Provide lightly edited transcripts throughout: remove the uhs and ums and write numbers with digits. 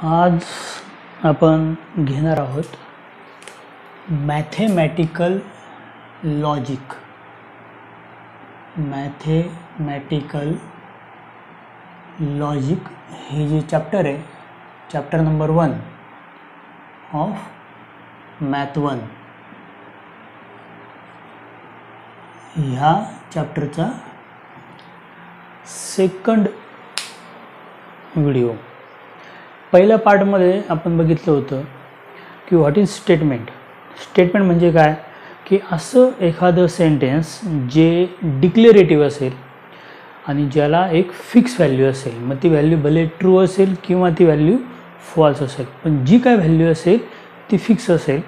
आज आपण घेणार आहोत मॅथेमॅटिकल लॉजिक. मॅथेमॅटिकल लॉजिक हे जे चॅप्टर आहे, चॅप्टर नंबर 1 ऑफ मॅथ 1. ह्या चॅप्टरचा सेकंड व्हिडिओ. पहिल्या पार्टमध्ये आपण बघितलं होतं की व्हॉट इज स्टेटमेंट. स्टेटमेंट म्हणजे काय की असं एखादं सेंटेन्स जे डिक्लेरेटिव्ह असेल आणि ज्याला एक फिक्स व्हॅल्यू असेल. मग ती व्हॅल्यू भले ट्रू असेल किंवा ती व्हॅल्यू फॉल्स असेल, पण जी काय व्हॅल्यू असेल ती फिक्स असेल.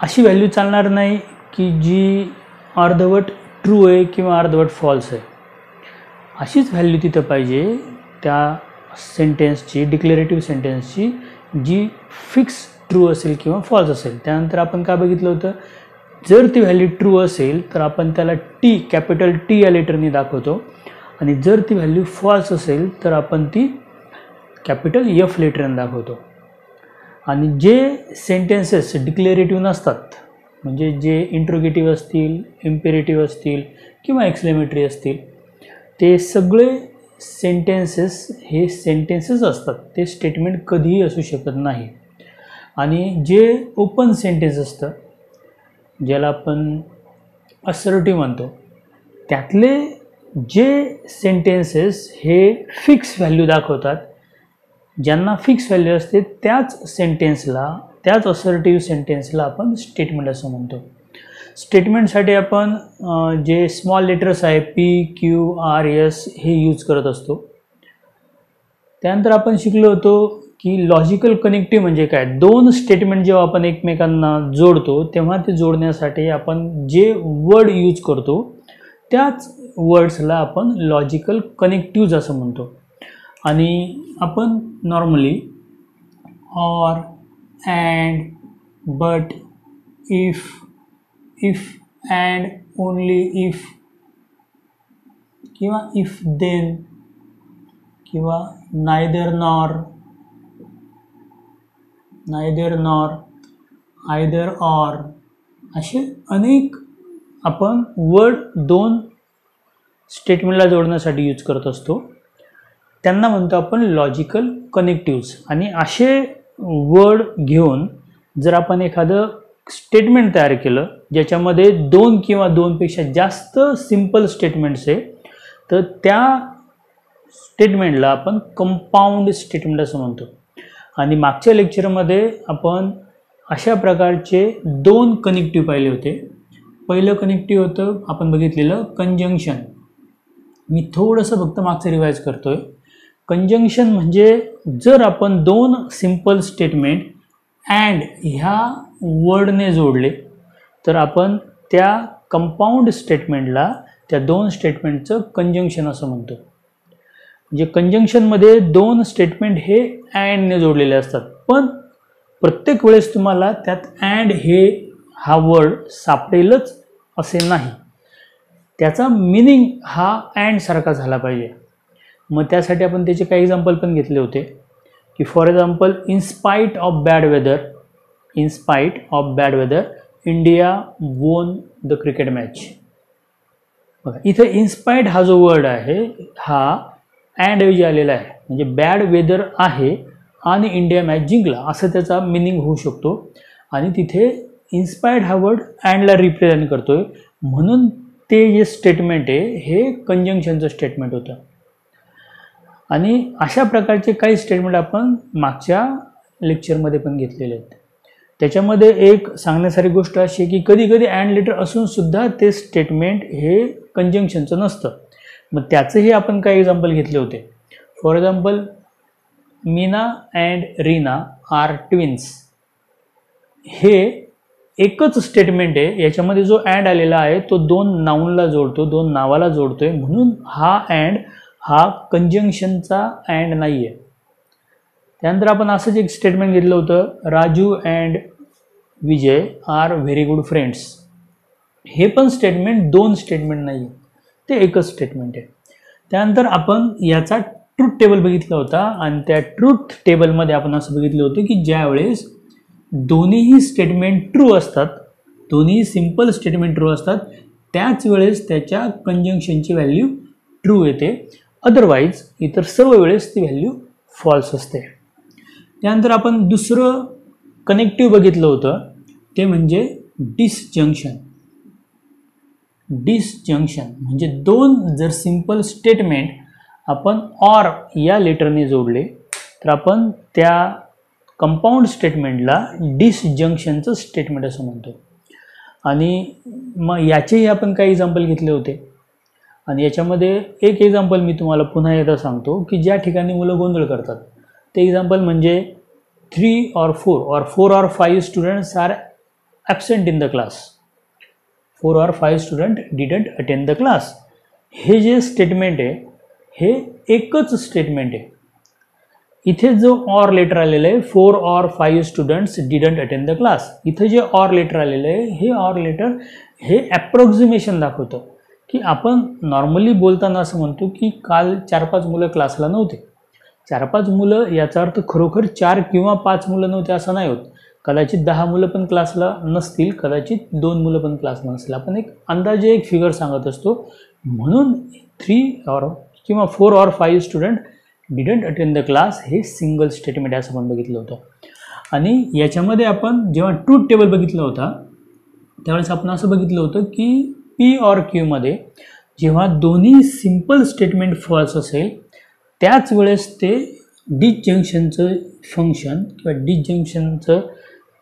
अशी व्हॅल्यू चालणार नाही की जी अर्धवट ट्रू आहे किंवा अर्धवट फॉल्स आहे. अशीच व्हॅल्यू तिथं पाहिजे त्या सेंटेन्सची, डिक्लेरेटिव्ह सेंटेन्सची, जी फिक्स ट्रू असेल किंवा फॉल्स असेल. त्यानंतर आपण काय बघितलं होतं, जर ती व्हॅल्यू ट्रू असेल तर आपण त्याला टी, कॅपिटल टी या लेटरनी दाखवतो, आणि जर ती व्हॅल्यू फॉल्स असेल तर आपण ती कॅपिटल एफ लेटरने दाखवतो. आणि जे सेंटेन्सेस डिक्लेरेटिव्ह नसतात, म्हणजे जे इंट्रोगेटिव्ह असतील, इम्पेरेटिव्ह असतील किंवा एक्सक्लेमेटरी असतील, ते सगळे सेंटेन्सेस हे सेंटेन्सेस असतात. ते स्टेटमेंट कधीही असू शकत नाही. आणि जे ओपन सेंटेन्स असतं, ज्याला आपण असर्टिव्ह म्हणतो, त्यातले जे सेंटेन्सेस हे फिक्स व्हॅल्यू दाखवतात, ज्यांना फिक्स व्हॅल्यू असते, त्याच सेंटेन्सला, त्याच असर्टिव्ह सेंटेन्सला आपण स्टेटमेंट असं म्हणतो. स्टेटमेंटसाठी आपण जे स्मॉल लेटर्स आहे पी, क्यू, आर, एस हे यूज करत असतो. त्यानंतर आपण शिकलो होतो की लॉजिकल कनेक्टिव्ह म्हणजे काय. दोन स्टेटमेंट जेव्हा आपण एकमेकांना जोडतो तेव्हा ते जोडण्यासाठी आपण जे वर्ड यूज करतो त्याच वर्ड्सला आपण लॉजिकल कनेक्टिव्ज असं म्हणतो. आणि आपण normally or, and, but, if and, only if किंवा इफ देन किंवा नायदर नॉर, आयदर ऑर असे अनेक आपण वर्ड दोन स्टेटमेंटला जोडण्यासाठी यूज करत असतो. त्यांना म्हणतो आपण लॉजिकल कनेक्टिव्ज. आणि असे वर्ड घेऊन जर आपण एखादं स्टेटमेंट तयार केलं ज्याच्यामध्ये दोन किंवा दोनपेक्षा जास्त सिंपल स्टेटमेंट्स आहे, तर त्या स्टेटमेंटला आपण कंपाऊंड स्टेटमेंट असं म्हणतो. आणि मागच्या लेक्चरमध्ये आपण अशा प्रकारचे दोन कनेक्टिव्ह पाहिले होते. पहिलं कनेक्टिव्ह होतं आपण बघितलेलं कंजंक्शन. मी थोडंसं फक्त मागचं रिवाईज करतोय. कंजंक्शन म्हणजे जर आपण दोन सिंपल स्टेटमेंट अँड ह्या वर्डने जोडले तर आपण त्या कंपाऊंड स्टेटमेंटला, त्या दोन स्टेटमेंटचं कंजंक्शन असं म्हणतो. म्हणजे कंजंक्शनमध्ये दोन स्टेटमेंट हे अँडने जोडलेले असतात, पण प्रत्येक वेळेस तुम्हाला त्यात अँड हा वर्ड सापडेलच असे नाही. त्याचा मिनिंग हा अँड सारखा झाला पाहिजे. मग त्यासाठी आपण त्याचे काही एक्झाम्पल पण घेतले होते की for example, in spite of bad weather India won the cricket match. बघा इथं इन्स्पाइट हा जो वर्ड आहे हा अँड ऐवजी आलेला आहे. म्हणजे बॅड वेदर आहे आणि इंडिया मॅच जिंकला असं त्याचा मिनिंग होऊ शकतो. आणि तिथे इन्स्पायर्ड हा वर्ड अँडला रिप्रेझेंट करतोय, म्हणून ते जे स्टेटमेंट आहे हे कंजंक्शनचं स्टेटमेंट होतं. आणि अशा प्रकारचे काही स्टेटमेंट आपण मागच्या लेक्चरमध्ये पण घेतलेले आहेत. त्याच्यामध्ये एक सांगण्यासारखी गोष्ट अशी आहे की कधी कधी अँड लेटर असून सुद्धा ते स्टेटमेंट हे कंजंक्शनचं नसतं. मग त्याचंही आपण काही एक्झाम्पल घेतले होते. For example, Meena and Reena are twins. हे एकच स्टेटमेंट आहे. याच्यामध्ये जो अँड आलेला आहे तो दोन नाऊनला जोडतो, दोन नावाला जोडतोय, म्हणून हा अँड हा कंजंक्शनचा अँड नाही आहे. त्यानंतर आपण असंच एक स्टेटमेंट घेतलं होतं, Raju and Vijay are very good friends. हे पण स्टेटमेंट दोन स्टेटमेंट नाही आहे, ते एकच स्टेटमेंट आहे. त्यानंतर आपण याचा ट्रूथ टेबल बघितला होता आणि त्या ट्रूथ टेबलमध्ये आपण असं बघितलं होतं की ज्यावेळेस दोन्हीही स्टेटमेंट ट्रू असतात, दोन्ही सिंपल स्टेटमेंट ट्रू असतात, त्याच वेळेस त्याच्या कंजंक्शनची व्हॅल्यू ट्रू येते, अदरवाईज इतर सर्व वेळेस ती व्हॅल्यू फॉल्स असते. त्यानंतर आपण दुसरं कनेक्टिव्ह बघितलं होतं ते म्हणजे डिसजंक्शन. डिसजंक्शन म्हणजे दोन जर सिंपल स्टेटमेंट आपण ऑर या लेटरने जोडले तर आपण त्या कंपाऊंड स्टेटमेंटला डिसजंक्शनचं स्टेटमेंट असं म्हणतो. आणि मग याचेही आपण काही एक्झाम्पल घेतले होते आणि याच्यामध्ये एक एक्झाम्पल मी तुम्हाला पुन्हा एकदा सांगतो की ज्या ठिकाणी मुलं गोंधळ करतात ते एक्झाम्पल म्हणजे 3 or 4 or 4 or 5 students are absent in the class. 4 or 5 student didn't attend the class. हे जे स्टेटमेंट आहे हे एकच स्टेटमेंट आहे. इथे जो ऑर लेटर आलेलं आहे 4 or 5 students didn't attend the class, इथे जे ऑर लेटर आलेलं आहे हे ऑर लेटर हे ॲप्रॉक्झिमेशन दाखवतं की आपण नॉर्मली बोलताना असं म्हणतो की काल 4-5 मुलं क्लासला नव्हते. 4-5 मुलं याचा अर्थ खरोखर 4 किंवा 5 मुलं नव्हते असं नाही होत. कदाचित 10 मुलं पण क्लासला नसतील, कदाचित 2 मुलं पण क्लासला नसतील. आपण एक अंदाजे एक फिगर सांगत असतो. म्हणून 3 or किंवा 4 or 5 student didn't attend the class हे सिंगल स्टेटमेंट आहे असं आपण बघितलं होतं. आणि याच्यामध्ये आपण जेव्हा ट्रूथ टेबल बघितलं होता त्यावेळेस आपण असं बघितलं होतं की पी ऑर क्यूमध्ये जेव्हा दोन्ही सिंपल स्टेटमेंट फॉल्स असेल त्याच वेळेस ते डिसजंक्शनचं फंक्शन किंवा डिसजंक्शनचं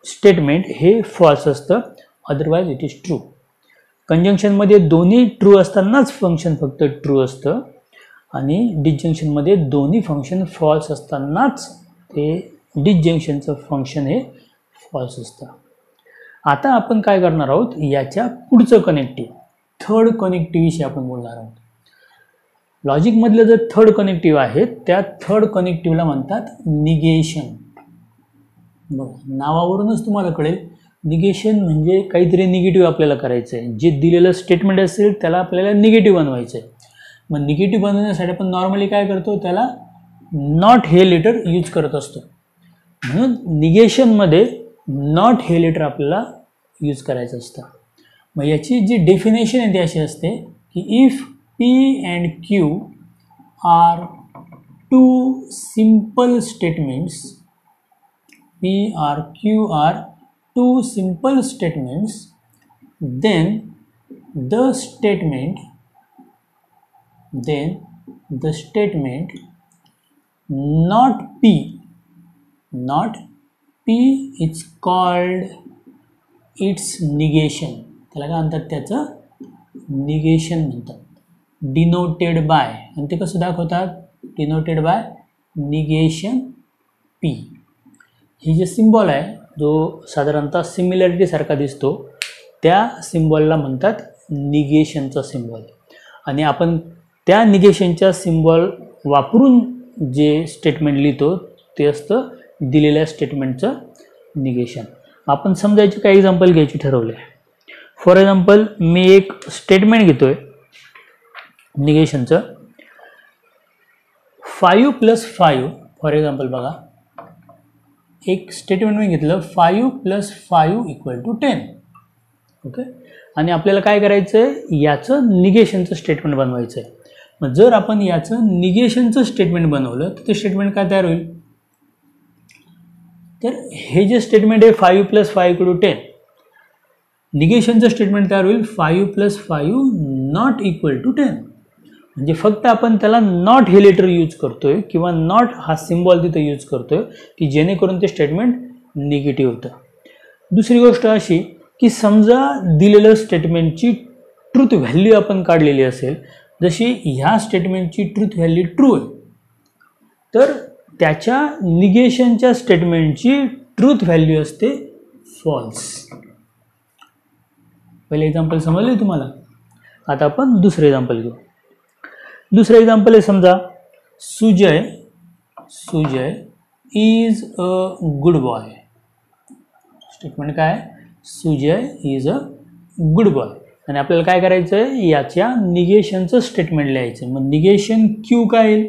स्टेटमेंट हे फॉल्स असतं, अदरवाईज इट इज ट्रू. कंजंक्शनमध्ये दोन्ही ट्रू असतानाच फंक्शन फक्त ट्रू असतं आणि डिसजंक्शनमध्ये दोन्ही फंक्शन फॉल्स असतानाच ते डिसजंक्शनचं फंक्शन हे फॉल्स असतं. आता आपण काय करणार आहोत, याच्या पुढचं कनेक्टिव्ह थर्ड कनेक्टिव्हविषयी आपण बोलणार आहोत. लॉजिकमधलं जे थर्ड कनेक्टिव्ह आहे त्या थर्ड कनेक्टिव्हला म्हणतात निगेशन. बघा नावावरूनच तुम्हाला कळेल निगेशन म्हणजे काहीतरी निगेटिव्ह आपल्याला करायचं आहे. जे दिलेलं स्टेटमेंट असेल त्याला आपल्याला निगेटिव्ह बनवायचं आहे. मग निगेटिव्ह बनवण्यासाठी आपण नॉर्मली काय करतो, त्याला नॉट हे लेटर यूज करत असतो. म्हणून निगेशनमध्ये नॉट हे लेटर आपल्याला यूज करायचं असतं. मग याची जी डेफिनेशन आहे ती अशी असते की if P and Q are two simple statements, P or Q are two simple statements, then the statement not P is called its negation. त्याला काय म्हणतात, त्याचं निगेशन म्हणतात. डिनोटेड बाय, आणि ते कसं दाखवतात, डिनोटेड बाय निगेशन पी. ही जे सिम्बॉल आहे जो साधारणतः सिमिलॅरिटी सारखा दिसतो त्या सिम्बॉलला म्हणतात निगेशनचा सिम्बॉल. आणि आपण त्या निगेशनच्या सिम्बॉल वापरून जे स्टेटमेंट लिहितो ते असतं दिलेल्या स्टेटमेंटचं निगेशन. आपण समजायचे काही एक्झाम्पल घ्यायचे ठरवले. फॉर एक्झाम्पल मी एक स्टेटमेंट घेतोय निगेशनचं 5 + 5. फॉर एक्झाम्पल बघा एक स्टेटमेंट मी घेतलं 5 + 5 = 10. ओके. आणि आपल्याला काय करायचं आहे, याचं निगेशनचं स्टेटमेंट बनवायचं आहे. मग जर आपण याचं निगेशनचं स्टेटमेंट बनवलं तर ते स्टेटमेंट काय तयार होईल, तर हे जे स्टेटमेंट आहे 5 + 5 = 10, निगेशनचं स्टेटमेंट तयार होईल 5 + 5 not equal to 10. म्हणजे फक्त आपण त्याला नॉट हे लेटर यूज करतोय किंवा नॉट हा सिम्बॉल तिथं यूज करतोय की जेणेकरून ते स्टेटमेंट निगेटिव्ह होतं. दुसरी गोष्ट अशी की समजा दिलेलं स्टेटमेंटची ट्रूथ व्हॅल्यू आपण काढलेली असेल, जशी ह्या स्टेटमेंटची ट्रूथ व्हॅल्यू ट्रू आहे तर त्याच्या निगेशनच्या स्टेटमेंटची ट्रूथ व्हॅल्यू असते फॉल्स. पहिले एक्झाम्पल समजले तुम्हाला. आता आपण दुसरं एक्झाम्पल घेऊ. दुसरं एक्झाम्पल आहे समजा Sujay is a good boy. Statement काय, Sujay is a good boy. आणि आपल्याला काय करायचं आहे, याच्या निगेशनचं स्टेटमेंट लिहायचं. मग निगेशन क्यू काय येईल,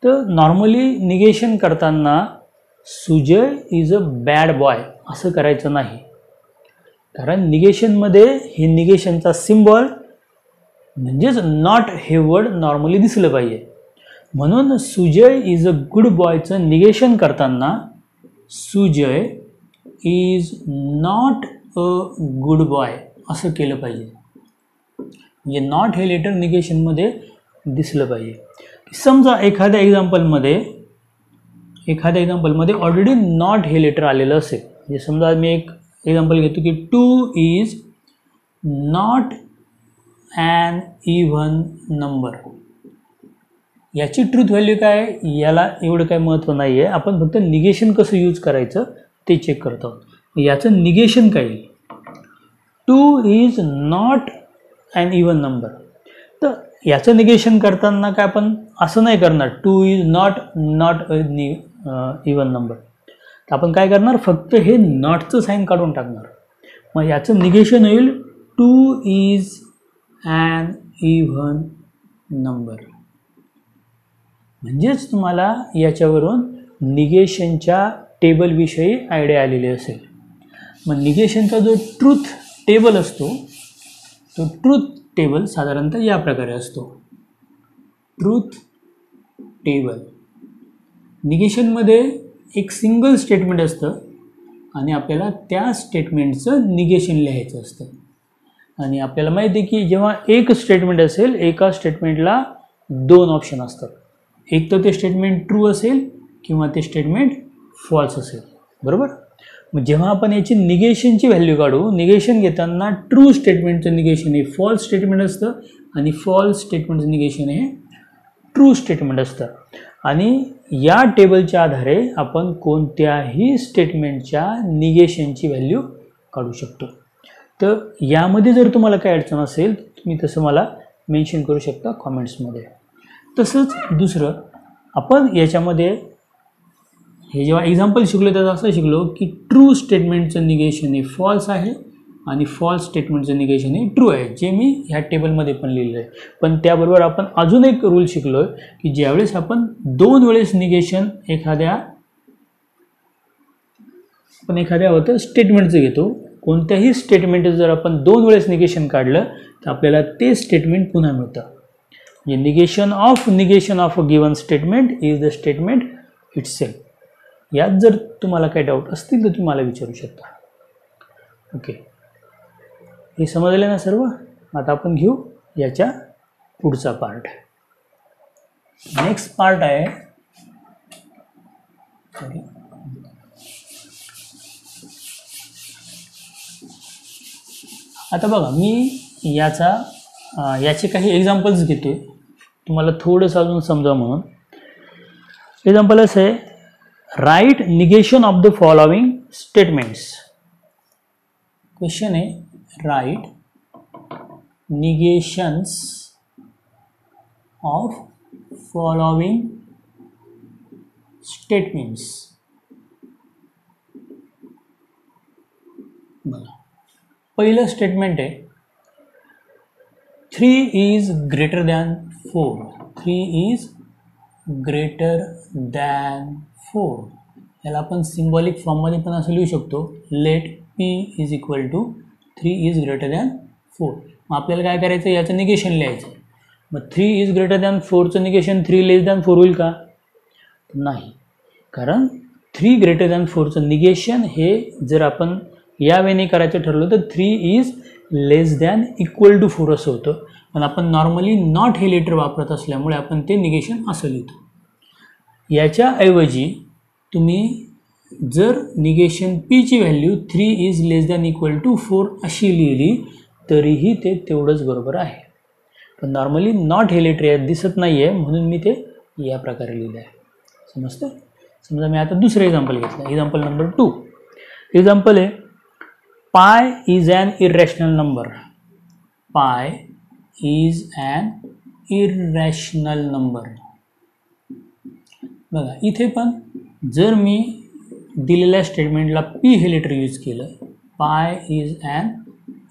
तर नॉर्मली निगेशन करताना Sujay is a bad boy असं करायचं नाही, कारण निगेशनमध्ये हे निगेशनचा सिम्बॉल म्हणजेच नॉट हे वर्ड नॉर्मली दिसलं पाहिजे. म्हणून सुजय इज अ गुड बॉयचं निगेशन करताना Sujay is not a good boy असं केलं पाहिजे. म्हणजे नॉट हे लेटर निगेशनमध्ये दिसलं पाहिजे. समजा एखाद्या एक्झाम्पलमध्ये ऑलरेडी नॉट हे लेटर आलेलं असेल. म्हणजे समजा मी एक एक्झाम्पल घेतो की 2 is not an even number. याची ट्रूथ व्हॅल्यू काय, याला एवढं काय महत्त्व नाही आहे. आपण फक्त निगेशन कसं यूज करायचं ते चेक करतो. याचं निगेशन काय येईल, 2 is not an even number. तर याचं निगेशन करताना काय आपण असं नाही करणार 2 इज नॉट इव्हन नंबर. तर आपण काय करणार, फक्त हे नॉटचं साईन काढून टाकणार. मग याचं निगेशन होईल 2 इज ॲन इव्हन नंबर. म्हणजेच तुम्हाला याच्यावरून निगेशनच्या टेबलविषयी आयडिया आलेली असेल. मग निगेशनचा जो ट्रूथ टेबल असतो तो ट्रूथ टेबल साधारणतः या प्रकारे असतो. ट्रूथ टेबल निगेशनमध्ये एक सिंगल स्टेटमेंट असतं आणि आपल्याला त्या स्टेटमेंटचं निगेशन लिहायचं असतं. आणि आपल्याला माहिती आहे की जेव्हा एक स्टेटमेंट असेल, एका स्टेटमेंटला 2 ऑप्शन असतात. एक तर ते स्टेटमेंट ट्रू असेल किंवा ते स्टेटमेंट फॉल्स असेल, बरोबर. मग जेव्हा आपण याची निगेशनची व्हॅल्यू काढू, निगेशन घेताना ट्रू स्टेटमेंटचं निगेशन हे फॉल्स स्टेटमेंट असतं आणि फॉल्स स्टेटमेंटचं निगेशन हे ट्रू स्टेटमेंट असतं. आणि या टेबलच्या आधारे आपण कोणत्याही स्टेटमेंटच्या निगेशनची व्हॅल्यू काढू शकतो. तर यामध्ये जर तुम्हाला काही अडचण असेल तुम्ही तसं मला मेन्शन करू शकता कॉमेंट्समध्ये. तसंच दुसरं आपण याच्यामध्ये हे जेव्हा एक्झाम्पल शिकलो त्याचं असं शिकलो की ट्रू स्टेटमेंटचं निगेशन हे फॉल्स आहे आणि फॉल्स स्टेटमेंटचं निगेशन हे ट्रू आहे, जे मी ह्या टेबलमध्ये पण लिहिलं आहे. पण त्याबरोबर आपण अजून एक रूल शिकलो आहे की ज्यावेळेस आपण 2 वेळेस निगेशन एखाद्या होतं स्टेटमेंटचं घेतो, कोणत्याही स्टेटमेंटचं जर आपण 2 वेळेस निगेशन काढलं तर आपल्याला ते स्टेटमेंट पुन्हा मिळतं. म्हणजे negation of a given statement is the statement itself. यात जर तुम्हाला काही डाऊट असतील तर तुम्ही मला विचारू शकता. ओके, हे समजले ना सर्व. आता आपण घेऊ याच्या पुढचा पार्ट. नेक्स्ट पार्ट आहे आता बघा मी याचे काही एक्झाम्पल्स घेतो तुम्हाला थोडंसं अजून समजा म्हणून. एक्झाम्पल असं आहे, write negation of the following statements. Question आहे, write negations of following statements. बघा, पहिलं स्टेटमेंट आहे 3 is greater than 4. 3 is greater than 4. याला आपण सिम्बॉलिक फॉर्ममध्ये पण असं लिहू शकतो, let P is equal to 3 is greater than 4. मग आपल्याला काय करायचं, याचं निगेशन लिहायचं. मग 3 इज ग्रेटर दॅन 4चं निगेशन 3 लेस दॅन 4 होईल का, नाही. कारण 3 ग्रेटर दॅन 4चं निगेशन हे जर आपण या वेने करायचं ठरलं तर 3 is less than equal to 4 असं होतं. पण आपण नॉर्मली नॉट हे लेटर वापरत असल्यामुळे आपण ते निगेशन असं लिहितो. याच्याऐवजी तुम्ही जर निगेशन Pची value 3 is less than equal to 4 अशी लिहिली तरीही ते तेवढंच बरोबर आहे. पण नॉर्मली नॉट हे लेटर यात दिसत नाही आहे म्हणून मी ते या प्रकारे लिहिलं आहे. समजतं. समजा मी आता दुसरं एक्झाम्पल घेतलं, एक्झाम्पल नंबर 2. एक्झाम्पल आहे, pi is and इररॅशनल number. Pi is and इररॅशनल number. बघा इथे पण जर मी दिलेल्या स्टेटमेंटला P हे लेटर यूज केलं, पाय इज ॲन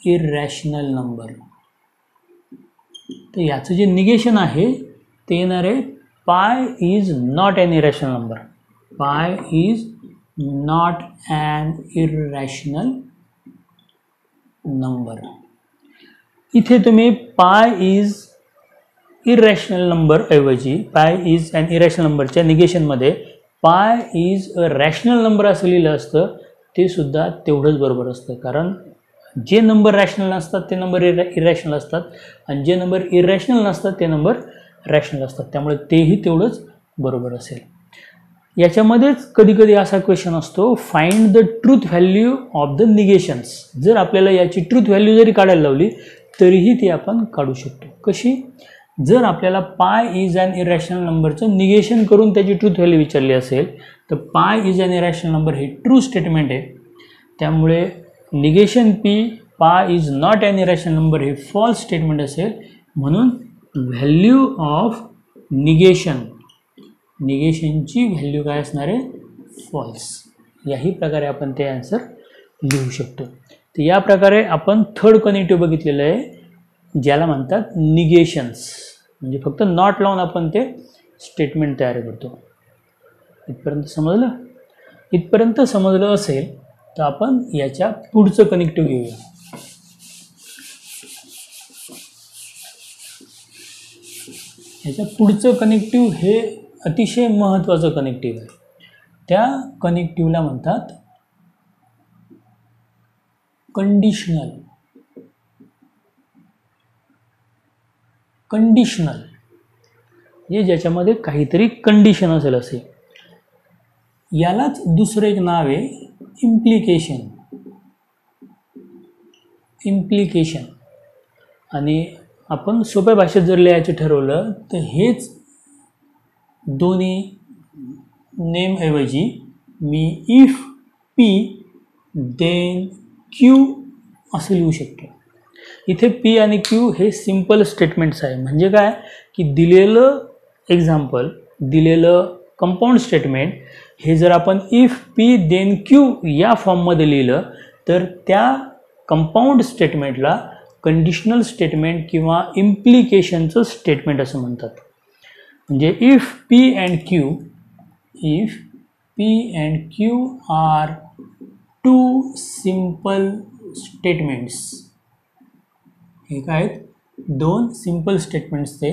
इररॅशनल नंबर, तर याचं जे निगेशन आहे ते येणार आहे pi is not an irrational number. Pi is not an irrational number. इथे तुम्ही पाय इज इरॅशनल नंबर ऐवजी पाय इज ॲन इरॅशनल नंबरच्या निगेशनमध्ये पाय इज अ रॅशनल नंबर असं लिहिलं असतं, ते सुद्धा तेवढंच बरोबर असतं. कारण जे नंबर रॅशनल नसतात ते नंबर इरॅशनल असतात आणि जे नंबर इरॅशनल नसतात ते नंबर रॅशनल असतात. त्यामुळे तेही तेवढंच बरोबर असेल. याच्यामध्येच कधीकधी असा क्वेश्चन असतो, find the truth value of the negations. जर आपल्याला याची ट्रूथ व्हॅल्यू जरी काढायला लावली तरीही ती आपण काढू शकतो. कशी? जर आपल्याला पाय इज ॲन इरॅशनल नंबरचं निगेशन करून त्याची ट्रूथ व्हॅल्यू विचारली असेल तर pi is an irrational number हे ट्रू स्टेटमेंट आहे. त्यामुळे negation P pi is not an irrational number हे फॉल्स स्टेटमेंट असेल. म्हणून व्हॅल्यू ऑफ निगेशनची व्हॅल्यू काय असणार आहे? फॉल्स. याही प्रकारे आपण ते आन्सर लिहू शकतो. तर या प्रकारे आपण थर्ड कनेक्टिव्ह बघितलेलं आहे, ज्याला म्हणतात निगेशन्स. म्हणजे फक्त नॉट लावून आपण ते स्टेटमेंट तयार करतो. इथपर्यंत समजलं? इथपर्यंत समजलं असेल तर आपण याच्या पुढचं कनेक्टिव्ह घेऊया. याच्या पुढचं कनेक्टिव्ह हे अतिशय महत्त्वाचं कनेक्टिव्ह आहे. त्या कनेक्टिव्हला म्हणतात कंडिशनल. हे ज्याच्यामध्ये काहीतरी कंडिशन असेल असे. यालाच दुसरं एक नाव आहे इम्प्लिकेशन. आणि आपण सोप्या भाषेत जर लिहायचं ठरवलं तर हेच दोन्ही नेम ऐवजी मी इफ पी देन क्यू असं लिहू शकतो. इथे पी आणि क्यू हे सिंपल स्टेटमेंट्स आहे. म्हणजे काय की दिलेलं एक्झाम्पल, दिलेलं कंपाऊंड स्टेटमेंट हे जर आपण इफ पी देन क्यू या फॉर्ममध्ये लिहिलं तर त्या कंपाऊंड स्टेटमेंटला कंडिशनल स्टेटमेंट किंवा इम्प्लिकेशनचं स्टेटमेंट असं म्हणतात. म्हणजे if P and Q are two simple statements. हे काय आहेत? दोन सिंपल स्टेटमेंट्स ते.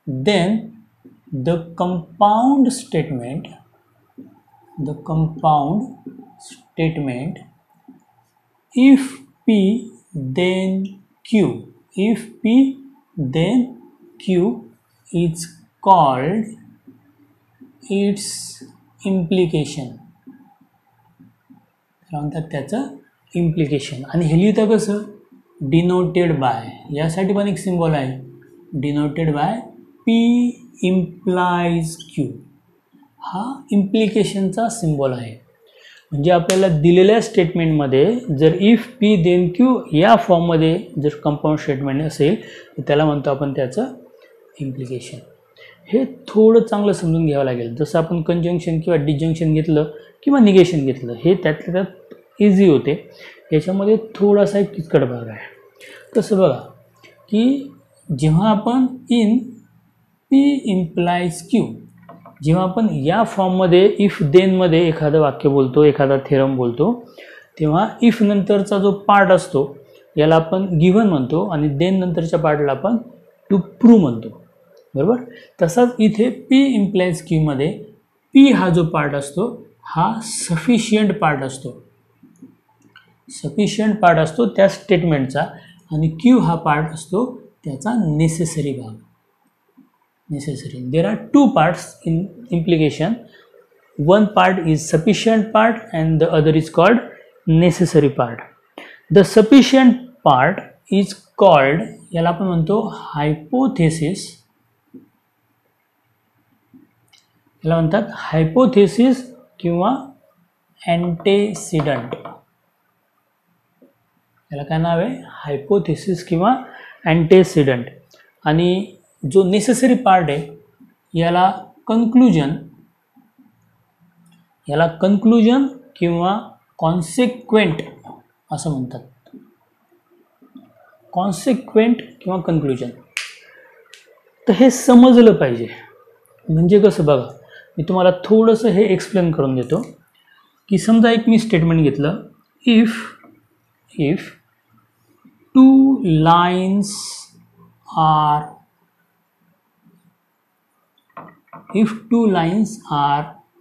Then the compound statement if P then Q is called its implication. म्हणतात त्याचं इम्प्लिकेशन. आणि हे लिहितं कसं? Denoted by. यासाठी पण एक सिम्बॉल आहे, denoted by P implies Q. हा इम्प्लिकेशनचा सिम्बॉल आहे. म्हणजे आपल्याला दिलेल्या स्टेटमेंटमध्ये जर इफ पी देन क्यू या फॉर्ममध्ये जर कंपाऊंड स्टेटमेंट असेल तर त्याला म्हणतो आपण त्याचं इम्प्लिकेशन. हे थोडं चांगलं समजून घ्यावं लागेल. जसं आपण कंजंक्शन किंवा डिजंक्शन घेतलं किंवा निगेशन घेतलं हे त्यातल्या त्यात इझी होते. याच्यामध्ये थोडासा एक किचकट भाग आहे. तसं बघा की जेव्हा आपण इन पी इम्प्लाइज क्यू, जेव्हा आपण या फॉर्ममध्ये इफ देनमध्ये एखादं वाक्य बोलतो, एखादा थेरम बोलतो, तेव्हा इफ नंतरचा जो पार्ट असतो याला आपण गिव्हन म्हणतो आणि देन नंतरच्या पार्टला आपण टू प्रूव्ह म्हणतो. बरोबर? तसाच इथे पी इम्प्लाइज क्यूमध्ये पी हा जो पार्ट असतो हा सफिशियंट पार्ट असतो त्या स्टेटमेंटचा आणि क्यू हा पार्ट असतो त्याचा नेसेसरी भाग. There are two parts in implication. One part is sufficient part and the other is called necessary part. The sufficient part is called, याला आपण म्हणतो हायपोथेसिस. याला म्हणतात हायपोथेसिस किंवा अँटेसिडंट. याला काय नाव आहे? हायपोथेसिस किंवा अँटेसिडंट. आणि जो नेसेसरी पार्ट आहे याला कन्क्लुजन किंवा कॉन्सिक्वेंट असं म्हणतात. कॉन्सिक्वेंट किंवा कन्क्लुजन. तर हे समजलं पाहिजे. म्हणजे कसं बघा, मी तुम्हाला थोडंसं हे एक्सप्लेन करून देतो की समजा एक मी स्टेटमेंट घेतलं, if two lines are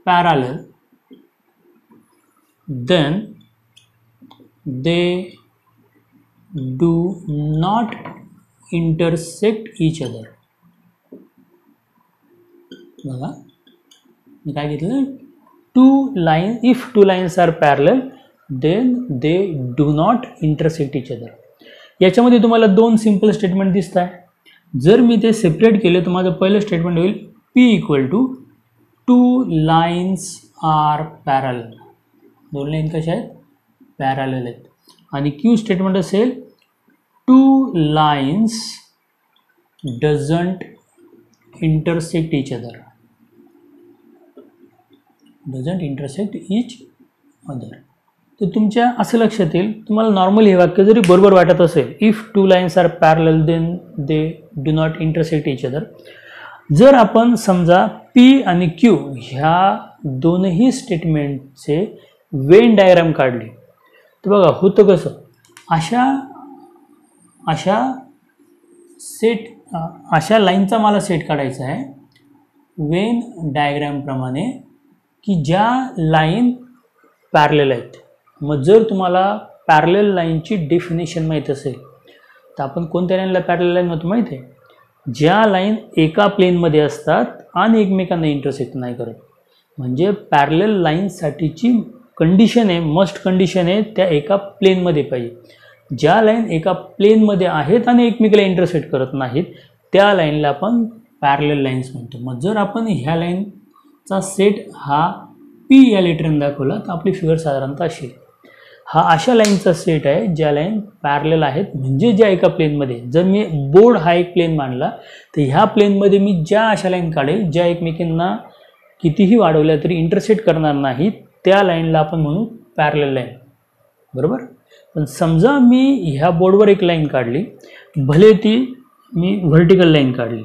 parallel, then they do not intersect each other. बघा मी काय घेतलं, if two lines are parallel then they do not intersect each other. याच्यामध्ये तुम्हाला दोन सिंपल स्टेटमेंट दिसत आहे. जर मी ते सेपरेट केले तर माझं पहिलं स्टेटमेंट होईल P equal to two lines are parallel. दोन लाईन कशा आहेत, पॅरलल आहेत. आणि Q स्टेटमेंट असेल two lines doesn't intersect each other. तर तुमच्या असं लक्षात येईल, तुम्हाला नॉर्मली हे वाक्य जरी बरोबर वाटत असेल, if two lines are parallel then they do not intersect each other. जर आपण समजा P आणि Q ह्या दोनही स्टेटमेंटचे वेन डायग्राम काढली तर बघा होतं कसं, अशा लाईनचा मला सेट काढायचा आहे वेन डायग्रामप्रमाणे की ज्या लाईन पॅरलेल आहेत. मग जर तुम्हाला पॅरलेल लाईनची डेफिनेशन माहीत असेल तर आपण कोणत्या लाईनला पॅरलेल लाईन म्हणतो माहिती आहे, ज्या लाईन एका प्लेनमध्ये असतात आणि एकमेकांना इंटरसेक्ट नाही करत. म्हणजे पॅरलेल लाईनसाठीची कंडिशन आहे, मस्ट कंडिशन आहे, त्या एका प्लेनमध्ये पाहिजे. ज्या लाईन एका प्लेनमध्ये आहेत आणि एकमेकाला इंटरसेक्ट करत नाहीत त्या लाईनला आपण पॅरलेल लाईन्स म्हणतो. मग जर आपण ह्या लाईनचा सेट हा P या लेटरने दाखवला तर आपली फिगर साधारणतः अशी. हा अशा लाईनचा सेट आहे ज्या लाईन पॅरलेल आहेत, म्हणजे ज्या एका प्लेनमध्ये. जर मी बोर्ड हा एक प्लेन मानला तर ह्या प्लेनमध्ये मी ज्या अशा लाईन काढेल ज्या एकमेकांना कितीही वाढवल्या तरी इंटरसेक्ट करणार नाहीत त्या लाईनला आपण म्हणू पॅरलेल लाईन, बरोबर. पण समजा मी ह्या बोर्डवर एक लाईन काढली, भले ती मी व्हर्टिकल लाईन काढली,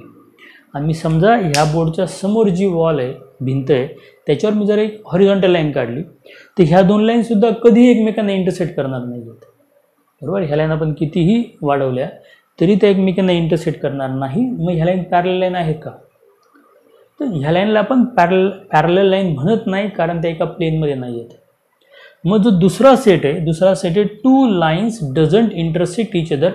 आणि मी समजा ह्या बोर्डच्या समोर जी वॉल आहे, भिंत आहे, त्याच्यावर मी जर एक हॉरिझॉन्टल लाईन काढली तर ह्या दोन लाईनसुद्धा कधीही एकमेकांना इंटरसेक्ट करणार नाही आहेत, बरोबर. ह्या लाईन आपण कितीही वाढवल्या तरी त्या एकमेकांना इंटरसेक्ट करणार नाही. मग ह्या लाईन पॅरलल लाईन आहेत का, तर ह्या लाईनला आपण पॅरलल लाईन म्हणत नाही कारण त्या एका प्लेनमध्ये नाही आहेत. मग जो दुसरा सेट आहे to lines doesn't intersect each other.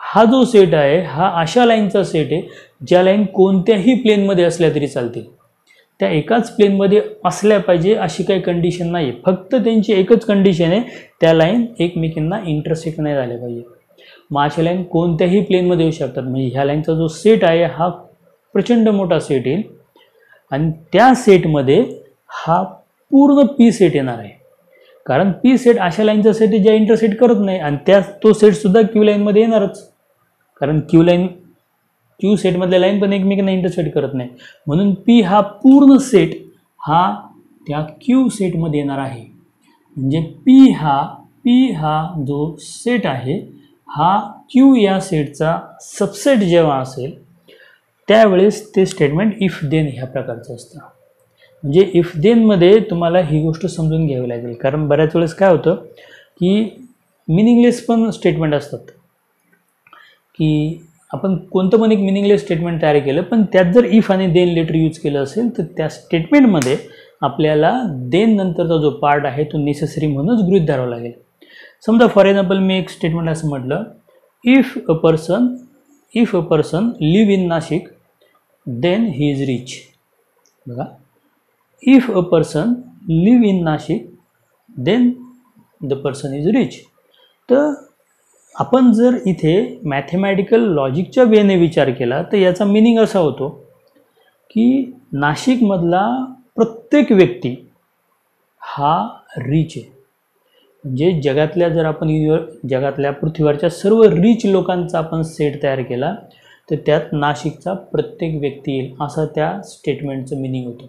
हा जो सेट आहे हा अशा लाईनचा सेट आहे ज्या लाईन कोणत्याही प्लेनमध्ये असल्या तरी चालतील. त्या एकाच प्लेनमध्ये असल्या पाहिजे अशी काही कंडिशन नाही. फक्त त्यांची एकच कंडिशन आहे, त्या लाईन एकमेकांना इंटरसेक्ट नाही झाल्या पाहिजे. मग अशा लाईन कोणत्याही प्लेनमध्ये येऊ शकतात. म्हणजे ह्या लाईनचा जो सेट आहे हा प्रचंड मोठा सेट येईल आणि त्या सेटमध्ये हा पूर्ण P सेट येणार आहे. कारण P सेट अशा लाईनचा सेट आहे ज्या इंटरसेक्ट करत नाही आणि तो सेटसुद्धा Q लाईनमध्ये येणारच. कारण Q सेटमधल्या लाईन पण एकमेकांना इंटरसेक्ट करत नाही. म्हणून P हा पूर्ण सेट हा त्या Q सेटमध्ये येणार आहे. म्हणजे P हा जो सेट आहे हा Q या सेटचा सबसेट जेव्हा असेल त्यावेळेस ते स्टेटमेंट इफ देन ह्या प्रकारचं असतं. म्हणजे इफ देनमध्ये तुम्हाला ही गोष्ट समजून घ्यावी लागेल, कारण बऱ्याच वेळेस काय होतं की मिनिंगलेस पण स्टेटमेंट असतात, की आपण कोणतं पण एक मिनिंगलेस स्टेटमेंट तयार केलं पण त्यात जर इफ आणि देन लेटर यूज केलं असेल तर त्या स्टेटमेंटमध्ये आपल्याला देन नंतरचा जो पार्ट आहे तो नेसेसरी म्हणूनच गृहीत धरावा लागेल. समजा फॉर एक्झाम्पल मी एक स्टेटमेंट असं म्हटलं, if a person live in Nashik then he is rich. बघा, if a person live in Nashik then the person is rich. तर आपण जर इथे मॅथमॅटिकल लॉजिकच्या वेने विचार केला तर याचा मिनिंग असा होतो की नाशिकमधला प्रत्येक व्यक्ती हा रिच आहे. म्हणजे जगातल्या पृथ्वीवरच्या सर्व रिच लोकांचा आपण सेट तयार केला तर त्यात नाशिकचा प्रत्येक व्यक्ती येईल, असा त्या स्टेटमेंटचं मिनिंग होतं.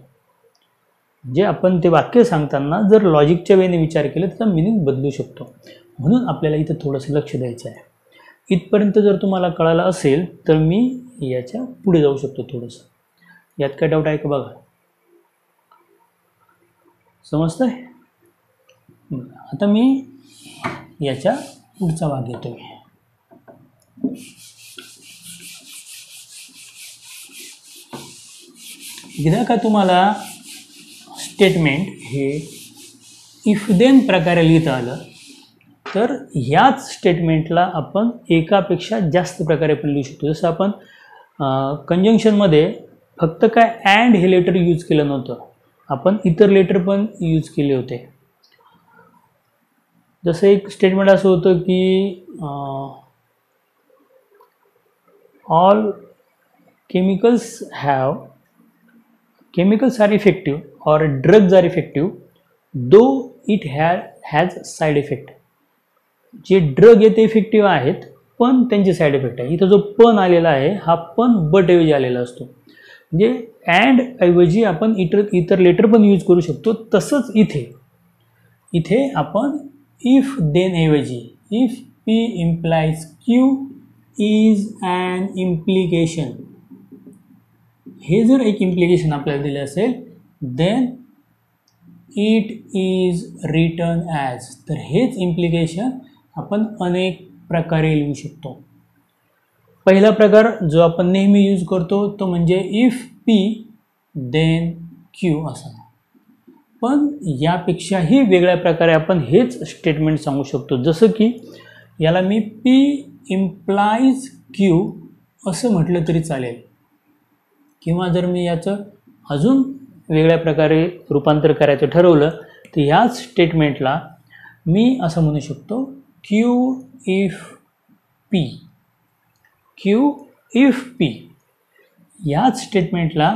म्हणजे आपण ते वाक्य सांगताना जर लॉजिकच्या वेने विचार केला त्याचा मिनिंग बदलू शकतो. म्हणून आपल्याला इथं थोडंसं लक्ष द्यायचं आहे. इथपर्यंत जर तुम्हाला कळालं असेल तर मी याच्या पुढे जाऊ शकतो थोडंसं. यात काय डाऊट आहे का बघा, समजतंय? आता मी याच्या पुढचा भाग घेतोय. एकदा का तुम्हाला स्टेटमेंट हे इफ देन प्रकारे लिहिता आलं तर ह्याच स्टेटमेंटला आपण एकापेक्षा जास्त प्रकारे पण लिहू शकतो. जसं आपण कंजंक्शनमध्ये फक्त काय अँड हे लेटर यूज केलं नव्हतं, आपण इतर लेटर पण यूज केले होते. जसं एक स्टेटमेंट असं होतं की all chemicals are effective or drugs are effective though it has side effect. जे ड्रग आहे ते इफेक्टिव्ह आहेत पण त्यांचे साईड इफेक्ट आहे. इथं जो पण आलेला आहे हा पण बट ऐवजी आलेला असतो. म्हणजे अँड ऐवजी आपण इतर लेटर पण यूज करू शकतो. तसंच इथे आपण इफ देन ऐवजी if P implies Q is an implication, हे जर एक इम्प्लिकेशन आपल्याला दिलं असेल then it is written as, तर हेच इम्प्लिकेशन आपण अनेक प्रकारे लिहू शकतो. पहिला प्रकार जो आपण नेहमी यूज करतो तो म्हणजे इफ पी देन क्यू असा. पण यापेक्षाही वेगळ्या प्रकारे आपण हेच स्टेटमेंट सांगू शकतो. जसं की याला मी पी इम्प्लाइज क्यू असं म्हटलं तरी चालेल, किंवा जर मी याचं अजून वेगळ्या प्रकारे रूपांतर करायचं ठरवलं तर ह्याच स्टेटमेंटला मी असं म्हणू शकतो क्यू इफ पी. याच स्टेटमेंटला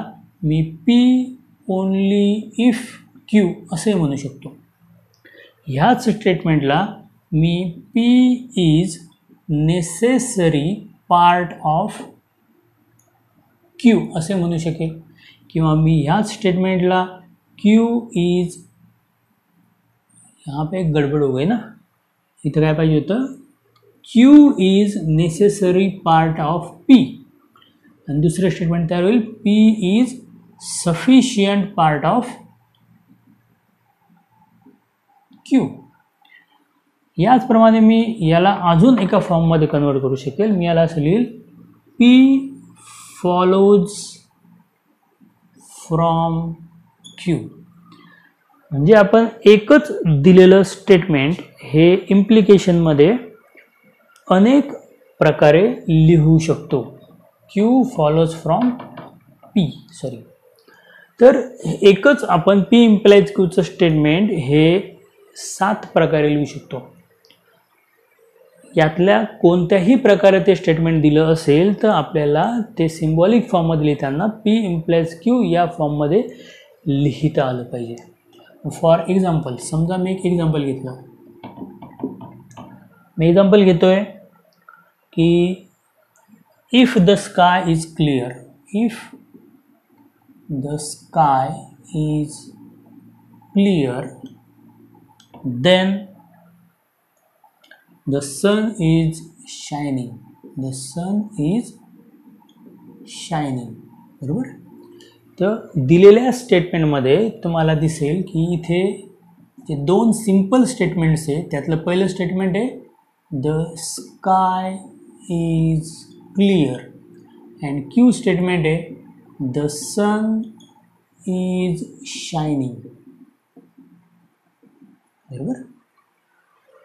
मी पी ओनली इफ क्यू असे म्हणू शकतो. ह्याच स्टेटमेंटला मी P is necessary part of Q असे म्हणू शकेल, किंवा मी ह्याच स्टेटमेंटला क्यू इज, यहाँ पे एक गडबड हो गई ना, इथं काय पाहिजे होतं Q is necessary part of P, आणि दुसरं स्टेटमेंट तयार होईल P is sufficient part of Q. याचप्रमाणे मी याला अजून एका फॉर्ममध्ये कन्वर्ट करू शकेल. मी याला असं लिहिल पी फॉलोज फ्रॉम क्यू. म्हणजे आपण एकच दिलेलं स्टेटमेंट हे इम्प्लिकेशनमध्ये अनेक प्रकारे लिहू शकतो. क्यू फॉलोज फ्रॉम पी, तर एकच आपण पी इम्प्लाइज क्यूचं स्टेटमेंट हे 7 प्रकारे लिहू शकतो. यातल्या कोणत्याही प्रकारे ते स्टेटमेंट दिलं असेल तर आपल्याला ते सिम्बॉलिक फॉर्ममध्ये लिहिताना पी इम्प्लाइज क्यू या फॉर्ममध्ये लिहिता आलं पाहिजे. फॉर एक्झाम्पल, समजा मी एक एक्झाम्पल घेतलं. मी एक्झाम्पल घेतोय की if the sky is clear, if the sky is clear then the sun is shining, the sun is shining. बरोबर. तर दिलेल्या स्टेटमेंटमध्ये तुम्हाला दिसेल की इथे जे 2 सिंपल स्टेटमेंट्स आहे त्यातलं पहिलं स्टेटमेंट आहे the sky is clear, and Q statement आहे द सन इज शायनिंग. बरोबर.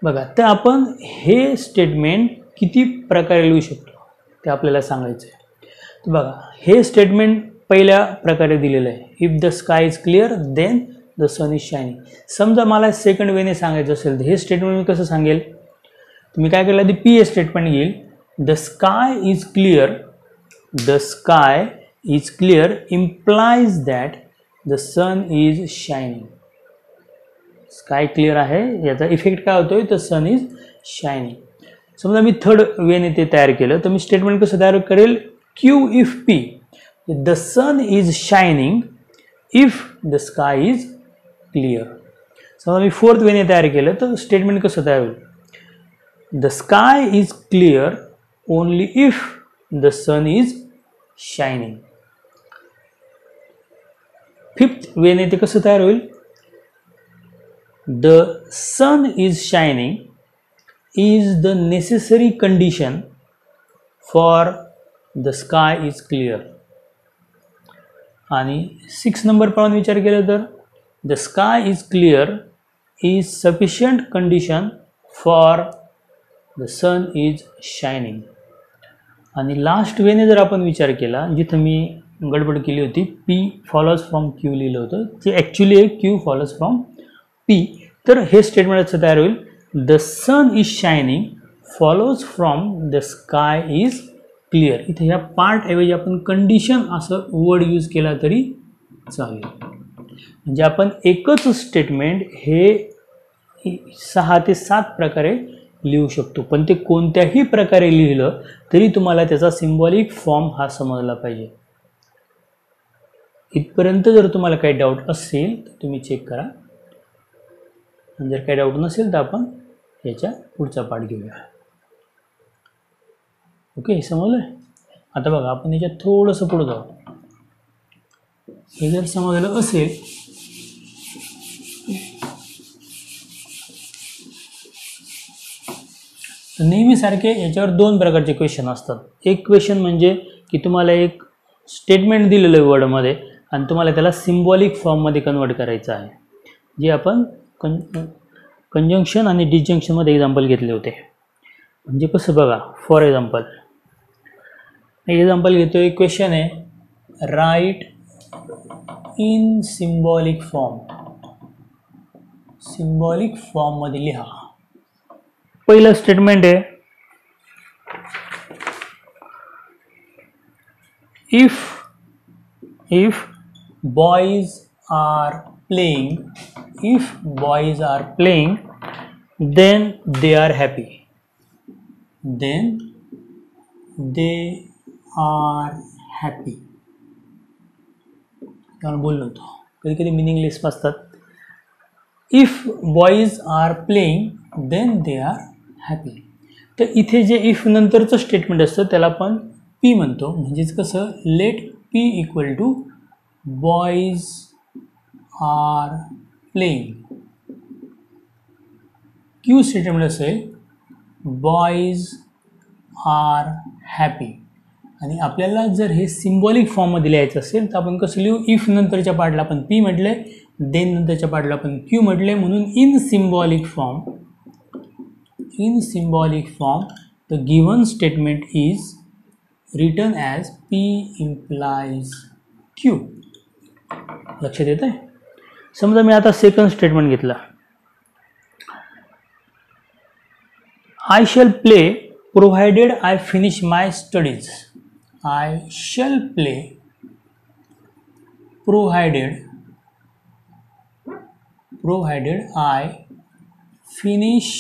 बघा, तर आपण हे स्टेटमेंट किती प्रकारे लिहू शकतो ते आपल्याला सांगायचं आहे. तर बघा, हे स्टेटमेंट पहिल्या प्रकारे दिलेलं आहे if the sky is clear then the sun is shining. समजा मला सेकंड वेने सांगायचं असेल तर हे स्टेटमेंट मी कसं सांगेल, तुम्ही काय केलं, आधी पी हे स्टेटमेंट घेईल the sky is clear, the sky is clear implies that the sun is shining. Sky clear आहे याचा इफेक्ट काय होतोय तर सन इज शायनिंग. समजा मी थर्ड वेने ते तयार केलं तर मी स्टेटमेंट कसं तयार करेल Q if P, the sun is shining if the sky is clear. समजा मी फोर्थ वेने तयार केलं तर स्टेटमेंट कसं तयार होईल the sky is clear only if the sun is shining. Fifth वेने ते कसं तयार होईल? The sun is shining is the necessary condition for the sky is clear. आणि 6 नंबर प्रमाणे विचार केला तर the sky is clear is sufficient condition for the sun is shining. आणि लास्ट वेने जर आपण विचार केला, जिथं मी गडबड केली होती, पी फॉलोज फ्रॉम क्यू लिहिलं होतं, जे ॲक्च्युली आहे क्यू फॉलोज फ्रॉम पी. तर हे स्टेटमेंट असं तयार होईल, the sun is shining follows from the sky is clear. इथे ह्या पार्टऐवजी आपण कंडिशन असं वर्ड यूज केला तरी चालेल. म्हणजे आपण एकच स्टेटमेंट हे 6 ते 7 प्रकारे लिहू शकतो, पण ते कोणत्याही प्रकारे लिहिलं तरी तुम्हाला त्याचा सिम्बॉलिक फॉर्म हा समजला पाहिजे. इथपर्यंत जर तुम्हाला काही डाऊट असेल तर तुम्ही चेक करा, आणि जर काही डाऊट नसेल तर आपण याच्या पुढचा पार्ट घेऊया. ओके, हे समजलं. आता बघा, आपण याच्यात थोडंसं पुढं जाऊ. हे जर समजलं असेल तर नेहमीसारखे याच्यावर 2 प्रकारचे क्वेश्चन असतात. एक क्वेश्चन म्हणजे की तुम्हाला एक स्टेटमेंट दिलेलं आहे वर्डमध्ये आणि तुम्हाला त्याला सिम्बॉलिक फॉर्ममध्ये कन्वर्ट करायचं आहे, जे आपण कंजंक्शन आणि डिसजंक्शनमध्ये एक्झाम्पल घेतले होते. म्हणजे कसं बघा, फॉर एक्झाम्पल घेतोय. क्वेश्चन आहे, write in symbolic form. Symbolic फॉर्ममध्ये लिहा. पहिलं स्टेटमेंट आहे, if boys are playing, then they are happy. कारण बोललो होतो कधी कधी मिनिंगलेस असतात. If boys are playing then they are happy. तर इथे जे इफ नंतरचं स्टेटमेंट असतं त्याला आपण पी म्हणतो. म्हणजेच कसं, let P equal to boys are playing. Q statement असेल बॉईज आर हॅपी. आणि आपल्याला जर हे सिम्बॉलिक फॉर्ममध्ये लिहायचं असेल तर आपण कसं लिहू, इफ नंतरच्या पार्टला आपण पी म्हटले, देन नंतरच्या पार्टला आपण क्यू म्हटले. म्हणून in symbolic form the given statement is written as P implies Q. लक्षात येत आहे. समजा मी आता सेकंड स्टेटमेंट घेतला, I shall play provided I finish my studies. I shall play provided I finish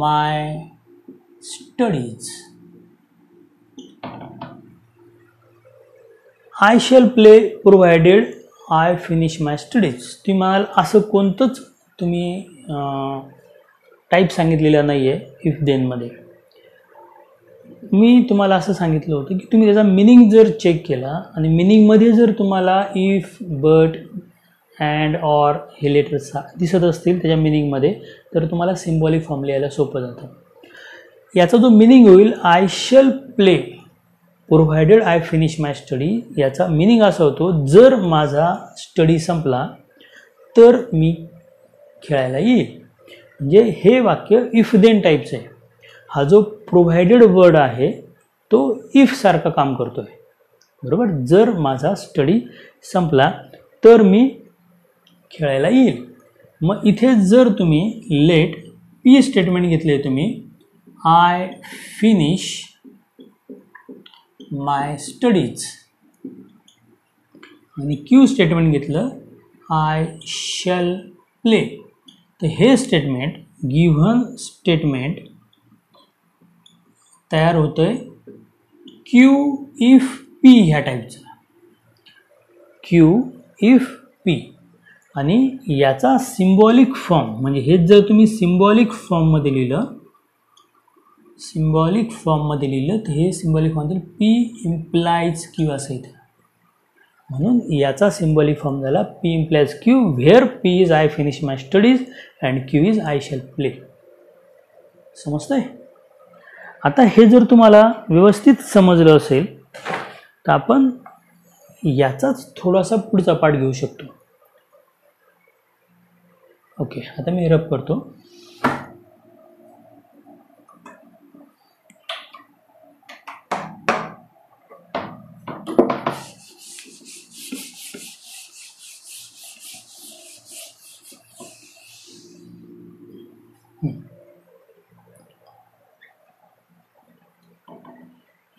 my studies. I shall play provided I finish my studies. तुम्हाला असं कोणतंच तुम्ही टाईप सांगितलेला नाही आहे इफ देनमध्ये. मी तुम्हाला असं सांगितलं होतं की तुम्ही त्याचा मिनिंग जर चेक केला आणि मिनिंगमध्ये जर तुम्हाला इफ, बट, अँड, ऑर हे लेटर्स दिसत असतील त्याच्या मिनिंगमध्ये, तर तुम्हाला सिम्बॉलिक फॉर्म लिहायला सोपं जातं. याचा जो मिनिंग होईल, I shall play provided I finish my study, याचा मिनिंग असा होतो, जर माझा स्टडी संपला तर मी खेळायला येईल. म्हणजे हे वाक्य इफ देन टाईपचं आहे. हा जो प्रोव्हायडेड वर्ड आहे तो इफ सारखं काम करतोय, बरोबर. जर माझा स्टडी संपला तर मी खेळायला येईल. मग इथे जर तुम्ही लेट पी स्टेटमेंट घेतले, तुम्ही आय फिनिश माय स्टडीज, आणि क्यू स्टेटमेंट घेतलं आय शॅल प्ले, तर हे स्टेटमेंट गिव्हन स्टेटमेंट तयार होतंय क्यू इफ पी ह्या टाईपचं. Q if P. आणि याचा सिम्बॉलिक फॉर्म म्हणजे हे जर तुम्ही सिम्बॉलिक फॉर्ममध्ये लिहिलं तर हे symbolic form P implies Q असं येतं. म्हणून याचा सिम्बॉलिक फॉर्म झाला P implies Q, where P is I finish my studies and Q is I shall play. समजतंय? आता हे जर तुम्हाला व्यवस्थित समजलं असेल तर आपण याचाच थोडासा पुढचा पार्ट घेऊ शकतो. ओके, आता मी रब करतो.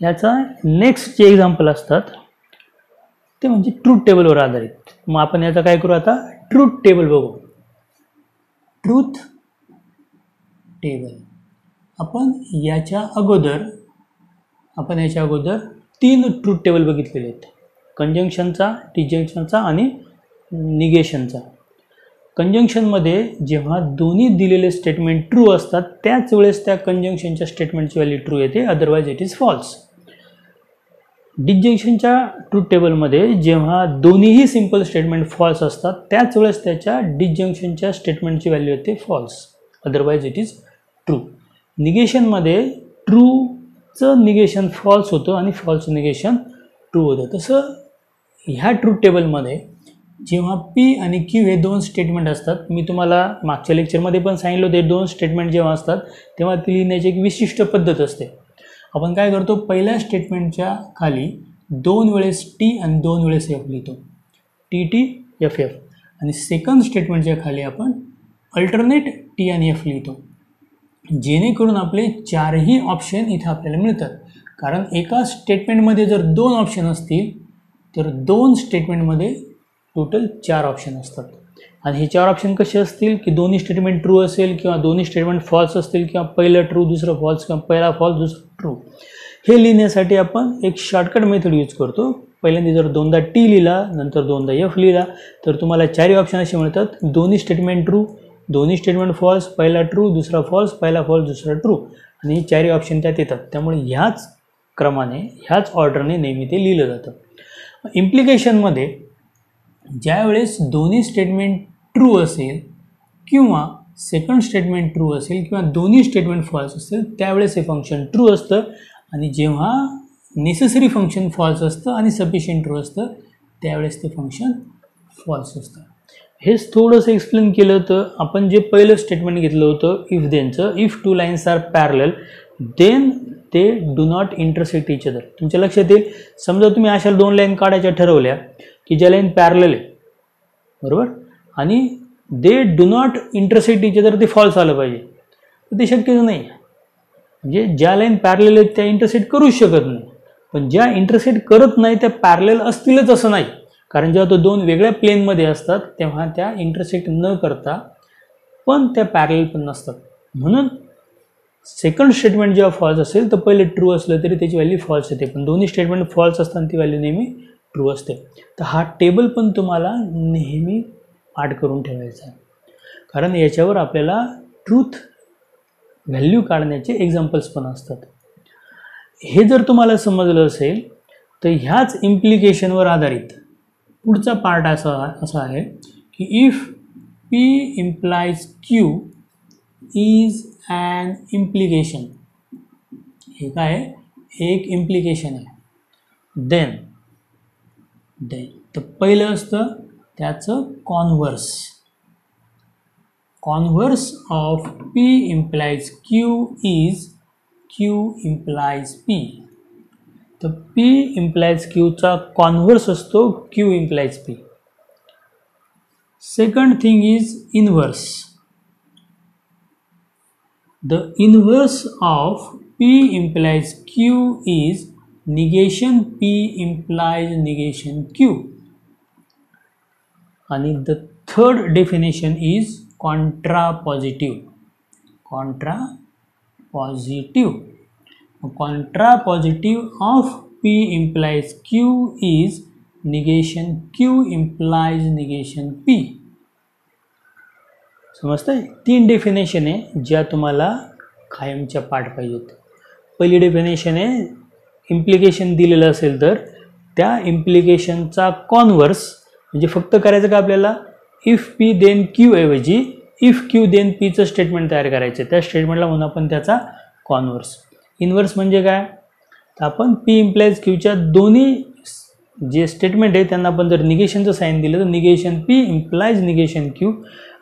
याचा नेक्स्ट जे एक्झाम्पल असतात ते म्हणजे ट्रूथ टेबलवर आधारित. मग आपण याचा काय करू आता, ट्रूथ टेबल बघू. ट्रूथ टेबल आपण याच्या अगोदर 3 ट्रूथ टेबल बघितलेले आहेत, कंजंक्शनचा, डिजंक्शनचा आणि निगेशनचा. कंजंक्शनमध्ये जेव्हा दोन्ही दिलेले स्टेटमेंट ट्रू असतात त्याच वेळेस त्या कंजंक्शनच्या स्टेटमेंटची व्हॅल्यू ट्रू येते, अदरवाईज इट इज फॉल्स. डिजंक्शनच्या ट्रूथ टेबलमध्ये जेव्हा दोन्हीही सिंपल स्टेटमेंट फॉल्स असतात त्याच वेळेस त्याच्या डिजंक्शनच्या स्टेटमेंटची व्हॅल्यू येते false, otherwise it is true. निगेशनमध्ये ट्रूचं निगेशन फॉल्स होतं आणि फॉल्सचं निगेशन ट्रू होतं. तसं ह्या ट्रूथ टेबलमध्ये जेव्हा P आणि Q हे 2 स्टेटमेंट असतात, मी तुम्हाला मागच्या लेक्चरमध्ये पण सांगितलं होते, 2 स्टेटमेंट जेव्हा असतात तेव्हा ती लिहिण्याची एक विशिष्ट पद्धत असते. आपण काय करतो, पहिल्या स्टेटमेंटच्या खाली 2 वेळेस T आणि 2 वेळेस F लिहितो, TT FF. आणि सेकंड स्टेटमेंटच्या खाली आपण अल्टरनेट T आणि F लिहितो, जेणेकरून आपले 4ही ऑप्शन इथं आपल्याला मिळतात. कारण एका स्टेटमेंटमध्ये जर 2 ऑप्शन असतील तर 2 स्टेटमेंटमध्ये टोटल 4 ऑप्शन असतात. आणि हे 4 ऑप्शन कसे असतील की दोन्ही स्टेटमेंट ट्रू असेल किंवा दोन्ही स्टेटमेंट फॉल्स असतील किंवा पहिलं ट्रू दुसरं फॉल्स किंवा पहिला फॉल्स दुसरं ट्रू. हे लिहिण्यासाठी आपण एक शॉर्टकट मेथड यूज करतो. पहिल्यांदा जर 2दा T लिहिला, नंतर 2दा F लिहिला तर तुम्हाला 4ही ऑप्शन असे मिळतात, दोन्ही स्टेटमेंट ट्रू, दोन्ही स्टेटमेंट फॉल्स, पहिला ट्रू दुसरा फॉल्स, पहिला फॉल्स दुसरा ट्रू, आणि हे 4ही ऑप्शन त्यात येतात. त्यामुळे ह्याच क्रमाने ह्याच ऑर्डरने नेहमी ते लिहिलं जातं. इम्प्लिकेशनमध्ये ज्यावेळेस दोन्ही स्टेटमेंट ट्रू असेल किंवा सेकंड स्टेटमेंट ट्रू असेल किंवा दोन्ही स्टेटमेंट फॉल्स असेल त्यावेळेस हे फंक्शन ट्रू असतं, आणि जेव्हा नेसेसरी फंक्शन फॉल्स असतं आणि सफिशियंट ट्रू असतं त्यावेळेस ते फंक्शन फॉल्स असतं. हेच थोडंसं एक्सप्लेन केलं तर आपण जे पहिलं स्टेटमेंट घेतलं होतं इफ देनचं, if 2 lines are parallel then they do not intersect each other. तुमच्या लक्षात येईल, समजा तुम्ही अशा 2 लाईन काढायच्या ठरवल्या की ज्या लाईन पॅरलल आहे, बरोबर, आणि दे do not intersect each other, ते फॉल्स आलं पाहिजे. तर ते शक्यच नाही. म्हणजे ज्या लाईन पॅरलल आहेत त्या इंटरसेक्ट करूच शकत नाही, पण ज्या इंटरसेक्ट करत नाही त्या पॅरलल असतीलच असं नाही. कारण जेव्हा तो 2 वेगळ्या प्लेनमध्ये असतात तेव्हा त्या इंटरसेक्ट न करता पण त्या पॅरलल पण नसतात. म्हणून सेकंड स्टेटमेंट जेव्हा फॉल्स असेल तर पहिले ट्रू असलं तरी त्याची व्हॅल्यू फॉल्स येते, पण दोन्ही स्टेटमेंट फॉल्स असताना ती व्हॅल्यू नेहमी ट्रू असते. तर हा टेबल पण तुम्हाला नेहमी पाठ करून ठेवायचा आहे, कारण याच्यावर आपल्याला ट्रूथ व्हॅल्यू काढण्याचे एक्झाम्पल्स पण असतात. हे जर तुम्हाला समजलं असेल तर ह्याच इम्प्लिकेशनवर आधारित पुढचा पार्ट असा आहे की if P implies Q is an implication. हे काय आहे, एक इम्प्लिकेशन आहे. देन तर पहिलं असतं त्याचं converse of P implies Q is Q implies P. तर P implies Q चा कॉन्व्हर्स असतो Q implies P. Second thing is inverse. The inverse of P implies Q is negation P implies negation Q. And the third definition is contrapositive. Contrapositive of P implies Q is negation Q implies negation P. समजतंय? 3 definition आहे ज्या तुम्हाला कायमच्या पाठ पाहिजेत. पहिली definition आहे, implication दिलेलं असेल तर त्या इम्प्लिकेशनचा कॉन्व्हर्स म्हणजे फक्त करायचं का आपल्याला इफ पी देन क्यू ऐवजी इफ क्यू देन पीचं स्टेटमेंट तयार करायचं. त्या स्टेटमेंटला म्हणून आपण त्याचा कॉन्व्हर्स. इन्व्हर्स म्हणजे काय, तर आपण पी इम्प्लाइज क्यूच्या दोन्ही जे स्टेटमेंट आहे त्यांना आपण जर निगेशनचं साईन दिलं तर negation P implies negation Q.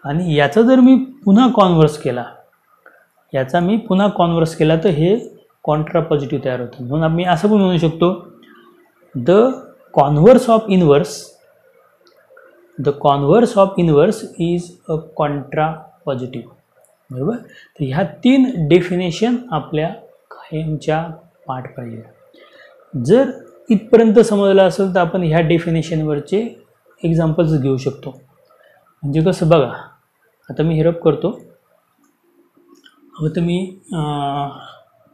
आणि याचा जर मी पुन्हा कॉन्व्हर्स केला तर हे कॉन्ट्रा पॉझिटिव्ह तयार होतं. म्हणून आम्ही असं पण म्हणू शकतो the converse of inverse is a Contra positive. बरोबर. तर ह्या 3 डेफिनेशन आपल्या कायमच्या पाठ पाहिजे. जर इथपर्यंत समजलं असेल तर आपण ह्या डेफिनेशनवरचे एक्झाम्पल्स घेऊ शकतो. म्हणजे कसं बघा, आता मी हे रब करतो. आता मी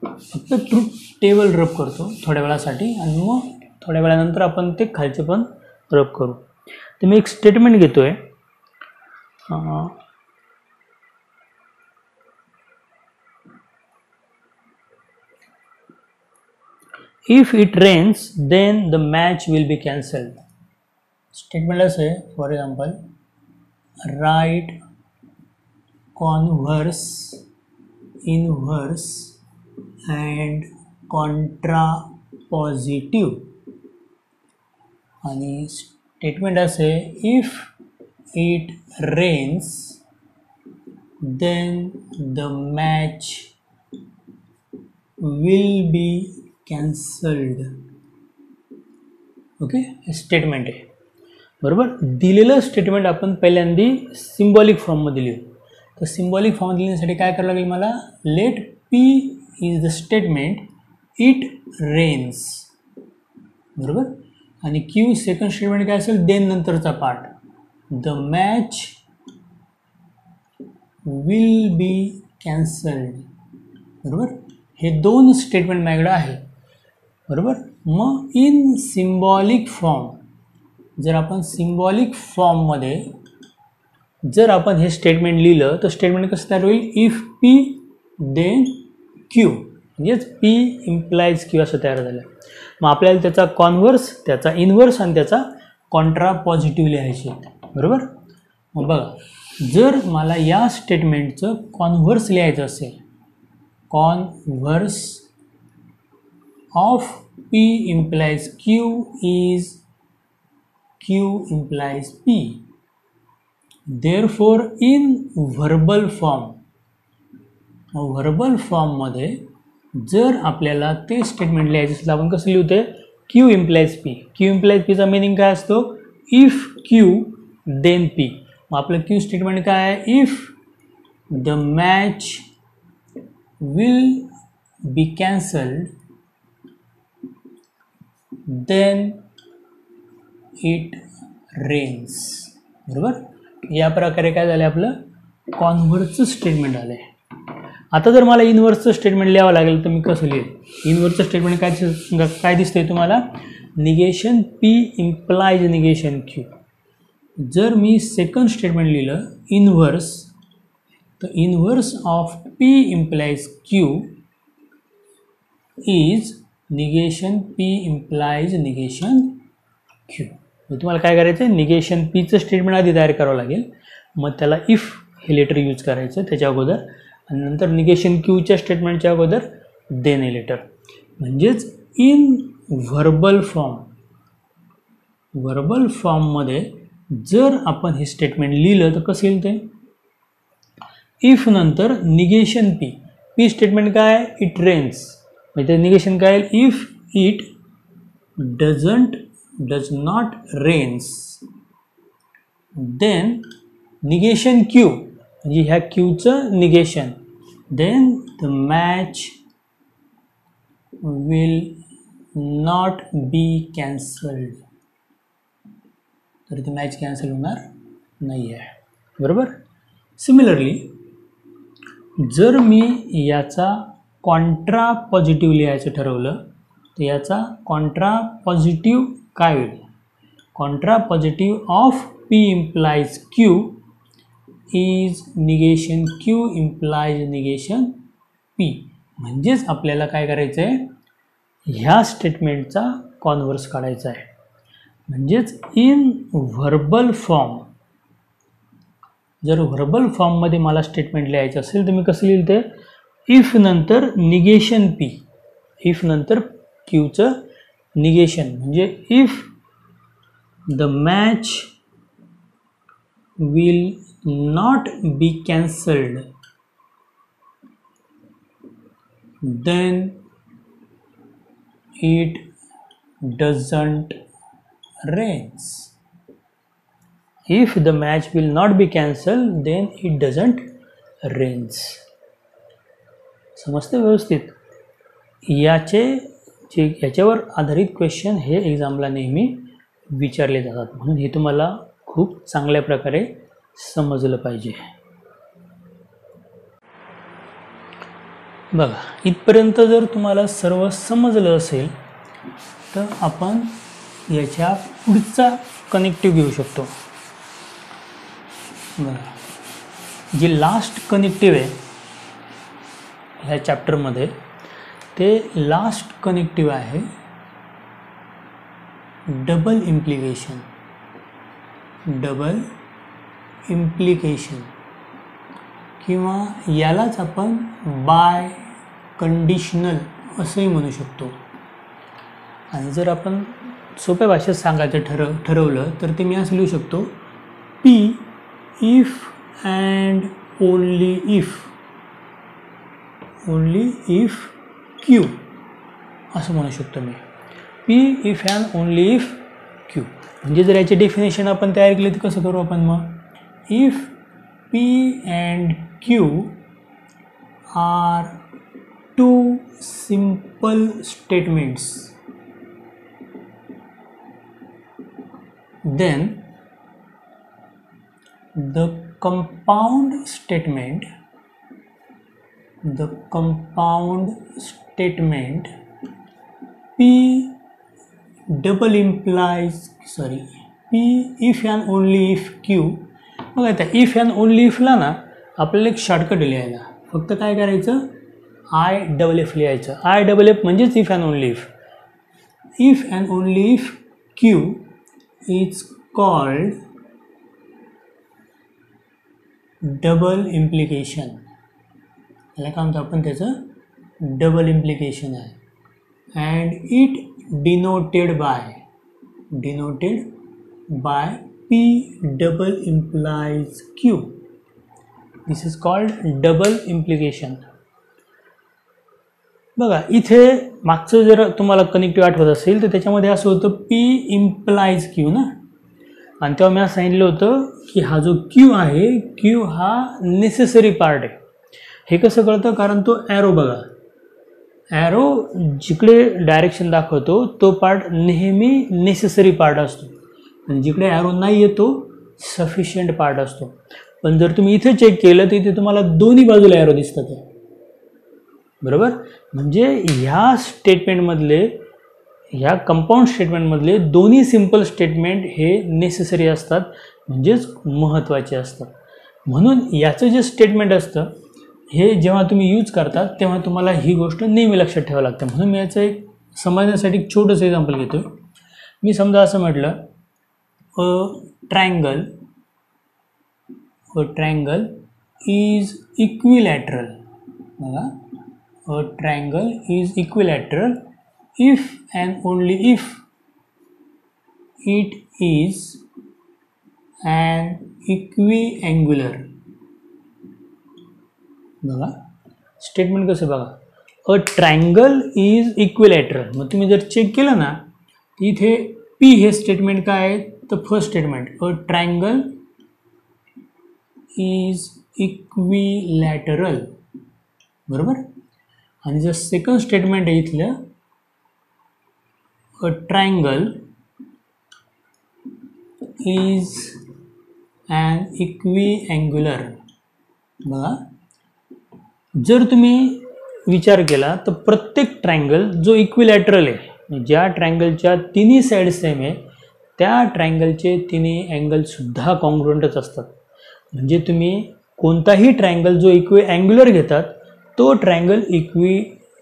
फक्त ट्रूथ टेबल रब करतो थोड्या वेळासाठी आणि मग थोड्या वेळानंतर आपण ते खालचे पण रब करू. तर मी एक स्टेटमेंट घेतो आहे. If it rains, then the match will be cancelled. Statement is, for example, write converse, inverse, and contrapositive. आणि statement is, if it rains, then the match will be cancelled. Okay, statement आहे. बरोबर. दिलेलं statement आपण पहिल्यांदा symbolic फॉर्ममध्ये लिहू. तर symbolic form लिहिण्यासाठी काय करावं लागेल मला, let P is the statement it rains. बरोबर. आणि क्यू सेकंड स्टेटमेंट काय असेल, देन नंतरचा part the match will be cancelled. बरोबर. हे 2 स्टेटमेंट माझ्याकडे आहे. बरोबर. मग इन सिम्बॉलिक फॉर्म, जर आपण सिम्बॉलिक फॉर्ममध्ये जर आपण हे स्टेटमेंट लिहिलं तर स्टेटमेंट कसं तयार होईल, इफ पी देन क्यू, म्हणजेच पी इम्प्लाइज क्यू असं तयार झालं. मग आपल्याला त्याचा कॉन्व्हर्स, त्याचा इन्व्हर्स आणि त्याचा कॉन्ट्रा पॉझिटिव्ह लिहायचे. बरोबर. मग बघा, जर मला या स्टेटमेंटचं कॉन्व्हर्स लिहायचं असेल, converse of P implies Q is Q implies P. Therefore, in verbal form मध्ये जर आपल्याला ते स्टेटमेंट लिहायचं असेल आपण कसं लिहितो, Q implies P. Q implies P चा मीनिंग काय असतो, इफ Q then P. मग आपलं Q स्टेटमेंट काय आहे, if the match will be cancelled then it rains. बरोबर. या प्रकारे काय झालं, आपलं कॉन्व्हर्सचं स्टेटमेंट आलं आहे. आता जर मला इन्व्हर्सचं स्टेटमेंट लिहावं लागेल तर मी कसं लिहिल, इन्व्हर्सचं स्टेटमेंट काय दिसतंय तुम्हाला, negation P implies negation Q. जर मी सेकंड स्टेटमेंट लिहिलं इन्व्हर्स, तर inverse of P implies Q is negation P implies negation Q. तुम्हाला काय करायचं आहे, निगेशन पीचं स्टेटमेंट आधी तयार करावं लागेल, मग त्याला इफ हे लेटर यूज करायचं त्याच्या अगोदर, आणि नंतर निगेशन क्यूच्या स्टेटमेंटच्या अगोदर देन हे लेटर. म्हणजेच इन व्हर्बल फॉर्ममध्ये जर आपण हे स्टेटमेंट लिहिलं तर कसं येईल, ते इफ नंतर निगेशन पी स्टेटमेंट काय, इट रेन्स. म्हणजे निगेशन काय, if it does not rains then negation Q, म्हणजे ह्या क्यूचं negation, then the match will not be cancelled. तर ती मॅच कॅन्सल होणार नाही आहे. बरोबर. सिमिलरली जर मी याचा कॉन्ट्रा पॉझिटिव्ह लिहायचं ठरवलं तर याचा कॉन्ट्रा पॉझिटिव्ह काय होईल, Contra positive of P implies Q is negation Q implies negation P. म्हणजेच आपल्याला काय करायचं आहे, ह्या स्टेटमेंटचा कॉन्व्हर्स काढायचा आहे. म्हणजेच इन व्हर्बल फॉर्म, जर व्हर्बल फॉर्ममध्ये मला स्टेटमेंट लिहायचं असेल तर मी कसं लिहिलं ते, इफ नंतर निगेशन पी, इफ नंतर क्यूचं निगेशन, म्हणजे if the match will not be cancelled then it doesn't rains. If the match will not be cancelled then it doesn't rains. समजते व्यवस्थित? याच्यावर आधारित क्वेश्चन हे एक्झामला नेहमी विचारले जातात, म्हणून हे तुम्हाला खूप चांगल्या प्रकारे समजलं पाहिजे. बघा, इथपर्यंत जर तुम्हाला सर्व समजलं असेल तर आपण याच्या पुढचा कनेक्टिव्ह घेऊ शकतो. बघा, जे लास्ट कनेक्टिव्ह आहे ह्या चॅप्टरमध्ये, ते लास्ट कनेक्टिव्ह आहे डबल इम्प्लिकेशन. डबल इम्प्लिकेशन किंवा यालाच आपण बाय कंडिशनल असंही म्हणू शकतो. आणि जर आपण सोप्या भाषेत सांगायचं ठरवलं तर ते मी असं लिहू शकतो, P if and only if Q असं म्हणू शकतो मी. P if and only if Q. म्हणजे जर याचे डेफिनेशन आपण तयार केले तर कसं करू आपण मग, if P and Q are two simple statements, then the compound statement P if and only if Q. मग आता इफ अँड ओनली इफला ना आपल्याला एक शॉर्टकट लिहायला, फक्त काय करायचं, IFF लिहायचं. IFF म्हणजेच if and only if. If and only if Q is called double implication. याला काय म्हणतो आपण, त्याचं डबल इम्प्लिकेशन आहे. And it denoted by P double implies Q. This is called double implication. बघा, इथे मागचं जर तुम्हाला कनेक्टिव्ह आठवत असेल तर त्याच्यामध्ये असं होतं P implies Q ना, आणि तेव्हा मी असं सांगितलं होतं की हा जो Q आहे, Q हा नेसेसरी पार्ट आहे. हे कसं कळतं, कारण तो ॲरो बघा, ॲरो जिकडे डायरेक्शन दाखवतो तो पार्ट नेहमी नेसेसरी पार्ट असतो, आणि जिकडे ॲरो नाही येतो सफिशियंट पार्ट असतो. पण जर तुम्ही इथे चेक केलं तर इथे तुम्हाला दोन्ही बाजूला ॲरो दिसतात, बरोबर. म्हणजे ह्या स्टेटमेंटमधले, ह्या कंपाऊंड स्टेटमेंटमधले दोन्ही सिम्पल स्टेटमेंट हे नेसेसरी असतात, म्हणजेच महत्त्वाचे असतात. म्हणून याचं जे स्टेटमेंट असतं हे जेव्हा तुम्ही यूज करतात तेव्हा तुम्हाला ही गोष्ट नेहमी लक्षात ठेवावं लागतं. म्हणून मी याचं एक समजण्यासाठी एक छोटंसं एक्झाम्पल घेतो. मी समजा असं म्हटलं, a triangle is equilateral. A triangle is equilateral if and only if it is an equiangular. बघा, स्टेटमेंट कसं बघा, अ ट्रायंगल इज इक्विलॅटरल. मग तुम्ही जर चेक केलं ना, इथे पी हे स्टेटमेंट काय आहे, तर first statement, a triangle is equilateral, बरोबर. आणि जर सेकंड स्टेटमेंट आहे इथलं, अ ट्रायंगल इज ॲन इक्विअँग्युलर. बघा, जर तुम्ही विचार केला तर प्रत्येक ट्रायंगल जो इक्विलॅटरल आहे, ज्या ट्रायंगलच्या तिन्ही साईड सेम आहे, त्या ट्रायंगलचे तिन्ही अँगलसुद्धा कॉन्ग्रुएंटच असतात. म्हणजे तुम्ही कोणताही ट्रायंगल जो इक्विअँग्युलर घेतात तो ट्रायंगल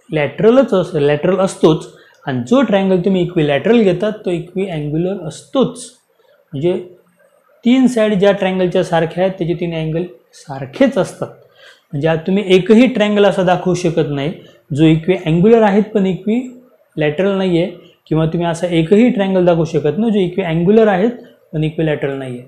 लॅटरल असतोच, आणि जो ट्रायंगल तुम्ही इक्विलॅटरल घेतात तो इक्विअँग्युलर असतोच. म्हणजे 3 साईड ज्या ट्रायंगलच्या सारख्या आहेत त्याचे 3 अँगल सारखेच असतात. म्हणजे आज तुम्ही एकही ट्रायंगल असा दाखवू शकत नाही जो इक्विअँग्युलर आहेत पण इक्विलॅटरल नाही आहे, किंवा तुम्ही असा एकही ट्रायंगल दाखवू शकत नाही जो इक्विअँग्युलर आहेत पण इक्विलॅटरल नाही आहे.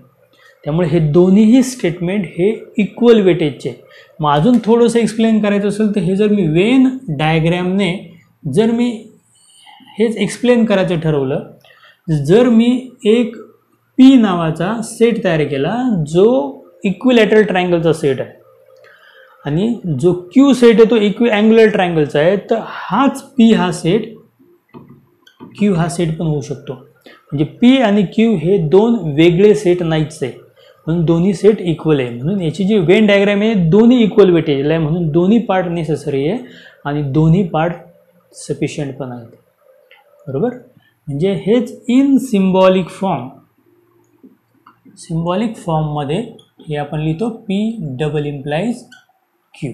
त्यामुळे हे दोन्हीही स्टेटमेंट हे इक्वल वेटेजचे. मग अजून थोडंसं एक्सप्लेन करायचं असेल तर हे जर मी वेन डायग्रॅमने जर मी हेच एक्सप्लेन करायचं ठरवलं, जर मी एक पी नावाचा सेट तयार केला जो इक्विलॅटरल ट्रायंगलचा सेट आहे आणि जो क्यू सेट आहे तो इक्विअँग्युलर ट्रायंगलचा आहे, तर हाच पी हा सेट क्यू हा सेट पण होऊ शकतो. म्हणजे पी आणि क्यू हे 2 वेगळे सेट नाहीच आहे, म्हणून दोन्ही सेट इक्वल आहे. म्हणून याची जी वेन डायग्राम आहे दोन्ही इक्वल वेटेजला आहे, म्हणून दोन्ही पार्ट नेसेसरी आहे आणि दोन्ही पार्ट सफिशियंट पण आहेत. बरोबर. म्हणजे हेच इन सिम्बॉलिक फॉर्ममध्ये हे आपण लिहितो पी डबल इम्प्लाइज क्यू.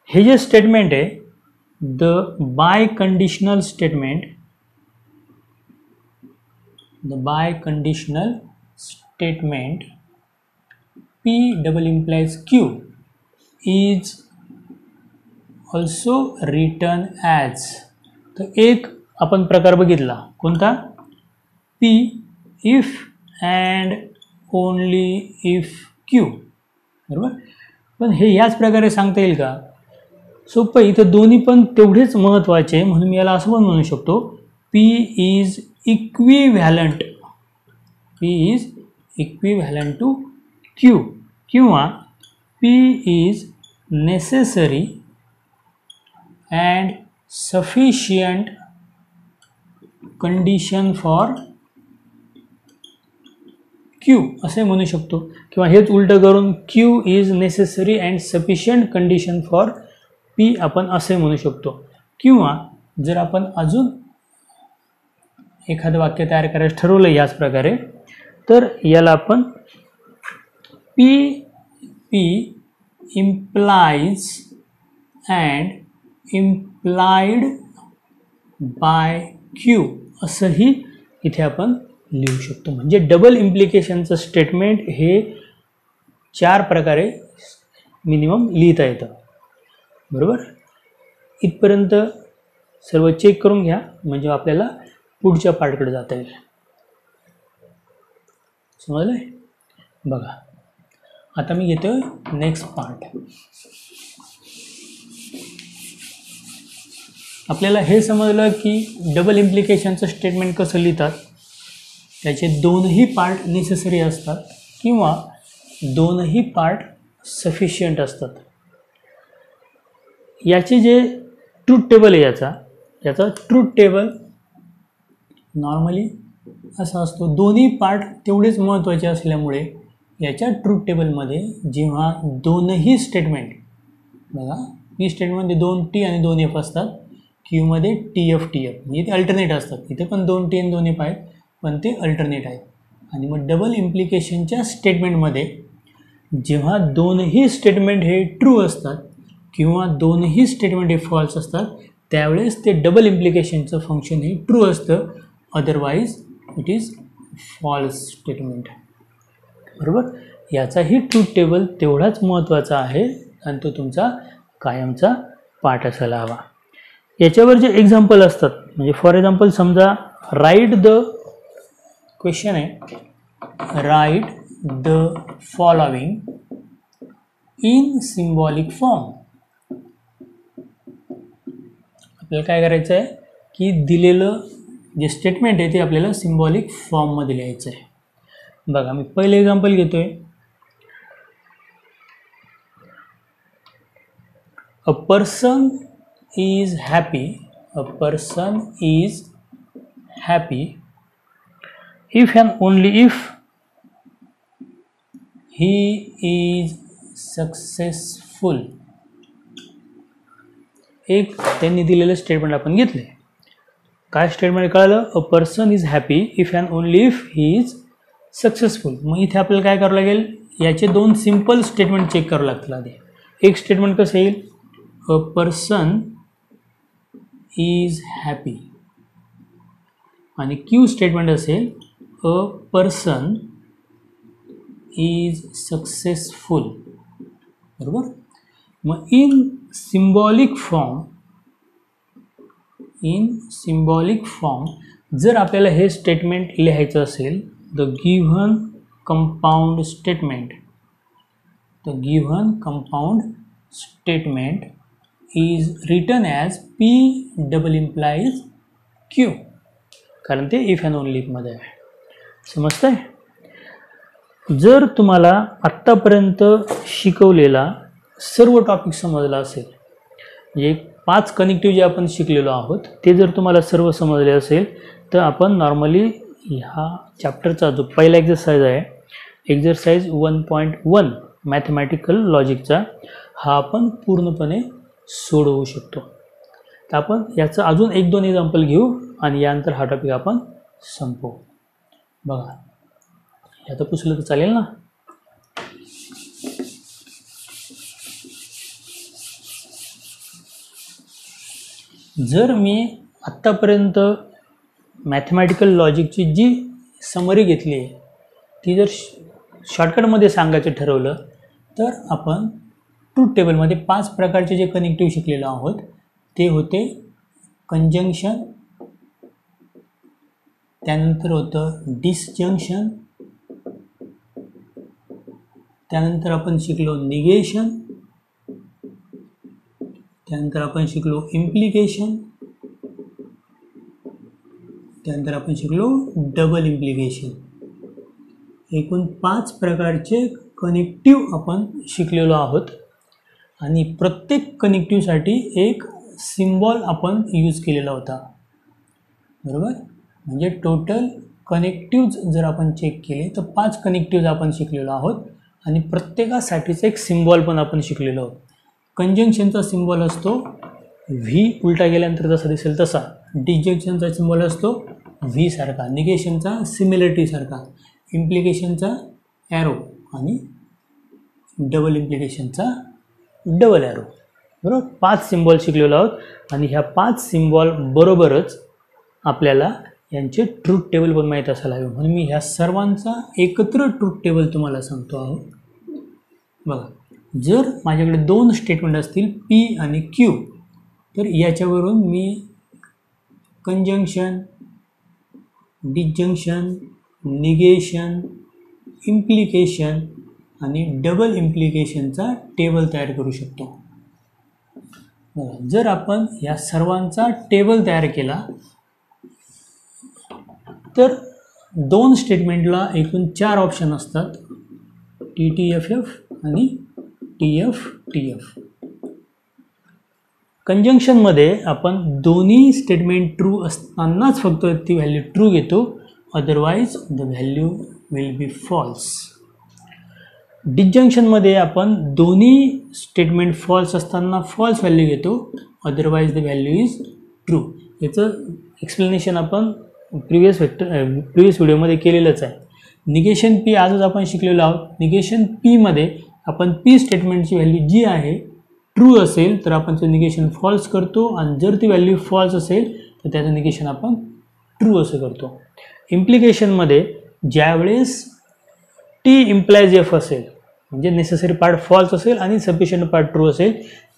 हे जे स्टेटमेंट आहे the biconditional statement P double implies Q is also written as, तर एक आपण प्रकार बघितला कोणता, P if and only if Q. बरोबर. पण हे याच प्रकारे सांगता येईल का? सोपं. इथं दोन्ही पण तेवढेच महत्त्वाचे, म्हणून मी याला असं पण म्हणू शकतो P is equivalent to Q किंवा P is necessary and sufficient condition for Q असे म्हणू शकतो. किंवा हेच उलटं करून Q is necessary and sufficient condition for P आपण असे म्हणू शकतो. किंवा जर आपण अजून एखादं वाक्य तयार करायचं ठरवलं याच प्रकारे, तर याला आपण P implies and implied by Q असंही इथे आपण लिहू शकतो. म्हणजे डबल इम्प्लिकेशनचं स्टेटमेंट हे 4 प्रकारे मिनिमम लिहिता येतं. बरोबर. इथपर्यंत सर्व चेक करून घ्या म्हणजे आपल्याला पुढच्या पार्टकडे जाता येईल. समजलंय? बघा आता मी घेतो नेक्स्ट पार्ट. आपल्याला हे समजलं की डबल इम्प्लिकेशनचं स्टेटमेंट कसं लिहितात, त्याचे दोनही पार्ट नेसेसरी असतात किंवा दोनही पार्ट सफिशियंट असतात. याचे जे ट्रूथ टेबल आहे याचा ट्रूथ टेबल नॉर्मली असा असतो. दोन्ही पार्ट तेवढेच महत्त्वाचे असल्यामुळे याच्या ट्रूथ टेबलमध्ये जेव्हा दोनही स्टेटमेंट, बघा पी स्टेटमेंटमध्ये 2T आणि 2F असतात, क्यूमध्ये TF म्हणजे ते अल्टरनेट असतात. इथे पण 2T आणि 2F आहेत पण ते अल्टरनेट आहेत. आणि मग डबल इम्प्लिकेशनच्या स्टेटमेंटमध्ये जेव्हा दोनही स्टेटमेंट हे ट्रू असतात किंवा दोनही स्टेटमेंट हे फॉल्स असतात त्यावेळेस ते डबल इम्प्लिकेशनचं फंक्शन हे ट्रू असतं, otherwise it is false statement. बरोबर. याचाही ट्रूथ टेबल तेवढाच महत्त्वाचा आहे आणि तो तुमचा कायमचा पाठ असायला हवा. याच्यावर जे एक्झाम्पल असतात, म्हणजे फॉर एक्झाम्पल समजा राईट द क्वेश्चन आहे, write the following in symbolic form. आपल्याला काय करायचं आहे की दिलेलं जे स्टेटमेंट आहे ते आपल्याला सिम्बॉलिक फॉर्ममध्ये लिहायचं आहे. बघा मी पहिले एक्झाम्पल घेतोय. A person is happy if and only if he is successful. एक त्यांनी दिलेलं स्टेटमेंट आपण घेतले. काय स्टेटमेंट कळालं? A person is happy if and only if he is successful. मग इथे आपल्याला काय करावं लागेल, याचे 2 सिम्पल स्टेटमेंट चेक करावं लागतील आधी. एक स्टेटमेंट कसं येईल, अ पर्सन इज हॅपी. आणि क्यू स्टेटमेंट असेल अ पर्सन इज सक्सेसफुल, बरोबर. मग इन सिम्बॉलिक फॉर्म जर आपल्याला हे स्टेटमेंट लिहायचं असेल, the given compound statement is written as P double implies Q, कारण ते इफ अँड ओनली मध्ये आहे. समजतंय? जर तुम्हाला आत्तापर्यंत शिकवलेला सर्व टॉपिक समजला असेल, म्हणजे 5 कनेक्टिव्ह जे आपण शिकलेलो आहोत ते जर तुम्हाला सर्व समजले असेल, तर आपण नॉर्मली ह्या चॅप्टरचा जो पहिला एक्झरसाइज आहे, एक्झरसाइज 1.1 मॅथमॅटिकल लॉजिकचा, हा आपण पूर्णपणे सोडवू शकतो. तर आपण याचं अजून 1-2 एक्झाम्पल घेऊ आणि यानंतर हा टॉपिक आपण संपवू. बघा, आता पुसलं तर चालेल ना. जर मी आत्तापर्यंत मॅथमॅटिकल लॉजिकची जी समरी घेतली आहे ती जर शॉर्टकटमध्ये सांगायचं ठरवलं, तर आपण ट्रूथ टेबलमध्ये 5 प्रकारचे जे कनेक्टिव्ह शिकलेलो आहोत ते होते कंजंक्शन, त्यानंतर होतं डिसजंक्शन, त्यानंतर आपण शिकलो निगेशन, त्यानंतर आपण शिकलो इम्प्लिकेशन, त्यानंतर आपण शिकलो डबल इम्प्लिकेशन. एकूण 5 प्रकारचे कनेक्टिव्ह आपण शिकलेलो आहोत आणि प्रत्येक कनेक्टिव्हसाठी एक सिम्बॉल आपण यूज केलेला होता, बरोबर. म्हणजे टोटल कनेक्टिव्ज जर आपण चेक केले तर 5 कनेक्टिव्ज आपण शिकलेलो आहोत आणि प्रत्येकासाठीचा एक सिम्बॉल पण आपण शिकलेलो आहोत. कंजंक्शनचा सिम्बॉल असतो व्ही, उलटा गेल्यानंतर जसा दिसेल तसा. डिसजंक्शनचा सिम्बॉल असतो व्ही सारखा, निगेशनचा सिमिलरिटी सारखा, इम्प्लिकेशनचा ॲरो आणि डबल इम्प्लिकेशनचा डबल ॲरो, बरोबर. 5 सिम्बॉल शिकलेलो आहोत आणि ह्या 5 सिम्बॉल बरोबरच आपल्याला यांचे ट्रूथ टेबल पण माहीत असायला हवे, म्हणून मी ह्या सर्वांचा एकत्र ट्रूथ टेबल तुम्हाला सांगतो आहोत. बघा, जर माझ्याकडे 2 स्टेटमेंट असतील P आणि Q, तर याच्यावरून मी कंजंक्शन, डिसजंक्शन, निगेशन, इम्प्लिकेशन आणि डबल इम्प्लिकेशनचा टेबल तयार करू शकतो. बघा, जर आपण या सर्वांचा टेबल तयार केला तर 2 स्टेटमेंटला एकूण 4 ऑप्शन असतात, TTFF आणि TFTF. कंजंक्शनमध्ये आपण दोन्ही स्टेटमेंट ट्रू असतानाच फक्त ती व्हॅल्यू ट्रू घेतो, otherwise the value will be false. डिसजंक्शनमध्ये आपण दोन्ही स्टेटमेंट फॉल्स असताना फॉल्स व्हॅल्यू घेतो, otherwise the value is true. याचं एक्सप्लेनेशन आपण प्रिव्हियस व्हिडिओमध्ये केलेलंच आहे. निगेशन P आजच आपण शिकलेलो आहोत. निगेशन Pमध्ये आपण P स्टेटमेंटची व्हॅल्यू जी आहे ट्रू असेल तर आपण ते निगेशन फॉल्स करतो आणि जर ती व्हॅल्यू फॉल्स असेल तर त्याचं निगेशन आपण ट्रू असं करतो. इम्प्लिकेशनमध्ये ज्यावेळेस T इम्प्लाइज F असेल, म्हणजे नेसेसरी पार्ट फॉल्स असेल आणि सफिशियंट पार्ट ट्रू असेल,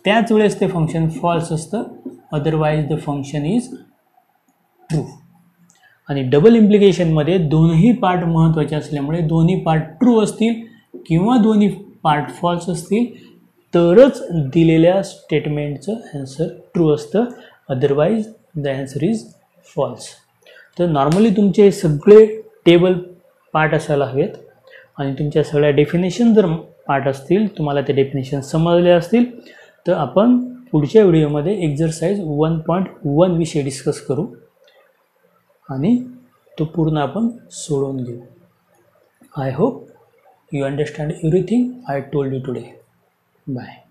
त्याच वेळेस ते फंक्शन फॉल्स असतं, otherwise the function is true. आणि डबल इम्प्लिकेशनमध्ये दोन्ही पार्ट महत्त्वाचे असल्यामुळे दोन्ही पार्ट ट्रू असतील किंवा दोन्ही पार्ट फॉल्स असतील तरच दिलेल्या स्टेटमेंटचं ॲन्सर ट्रू असतं, otherwise the answer is false. तर नॉर्मली तुमचे सगळे टेबल पार्ट असायला हवेत आणि तुमच्या सगळ्या डेफिनेशन जर पार्ट असतील, तुम्हाला ते डेफिनेशन समजले असतील, तर आपण पुढच्या व्हिडिओमध्ये एक्झरसाइज 1.1 विषयी डिस्कस करू आणि तो पूर्ण आपण सोडवून घेऊ. I hope you understand everything I told you today. Bye.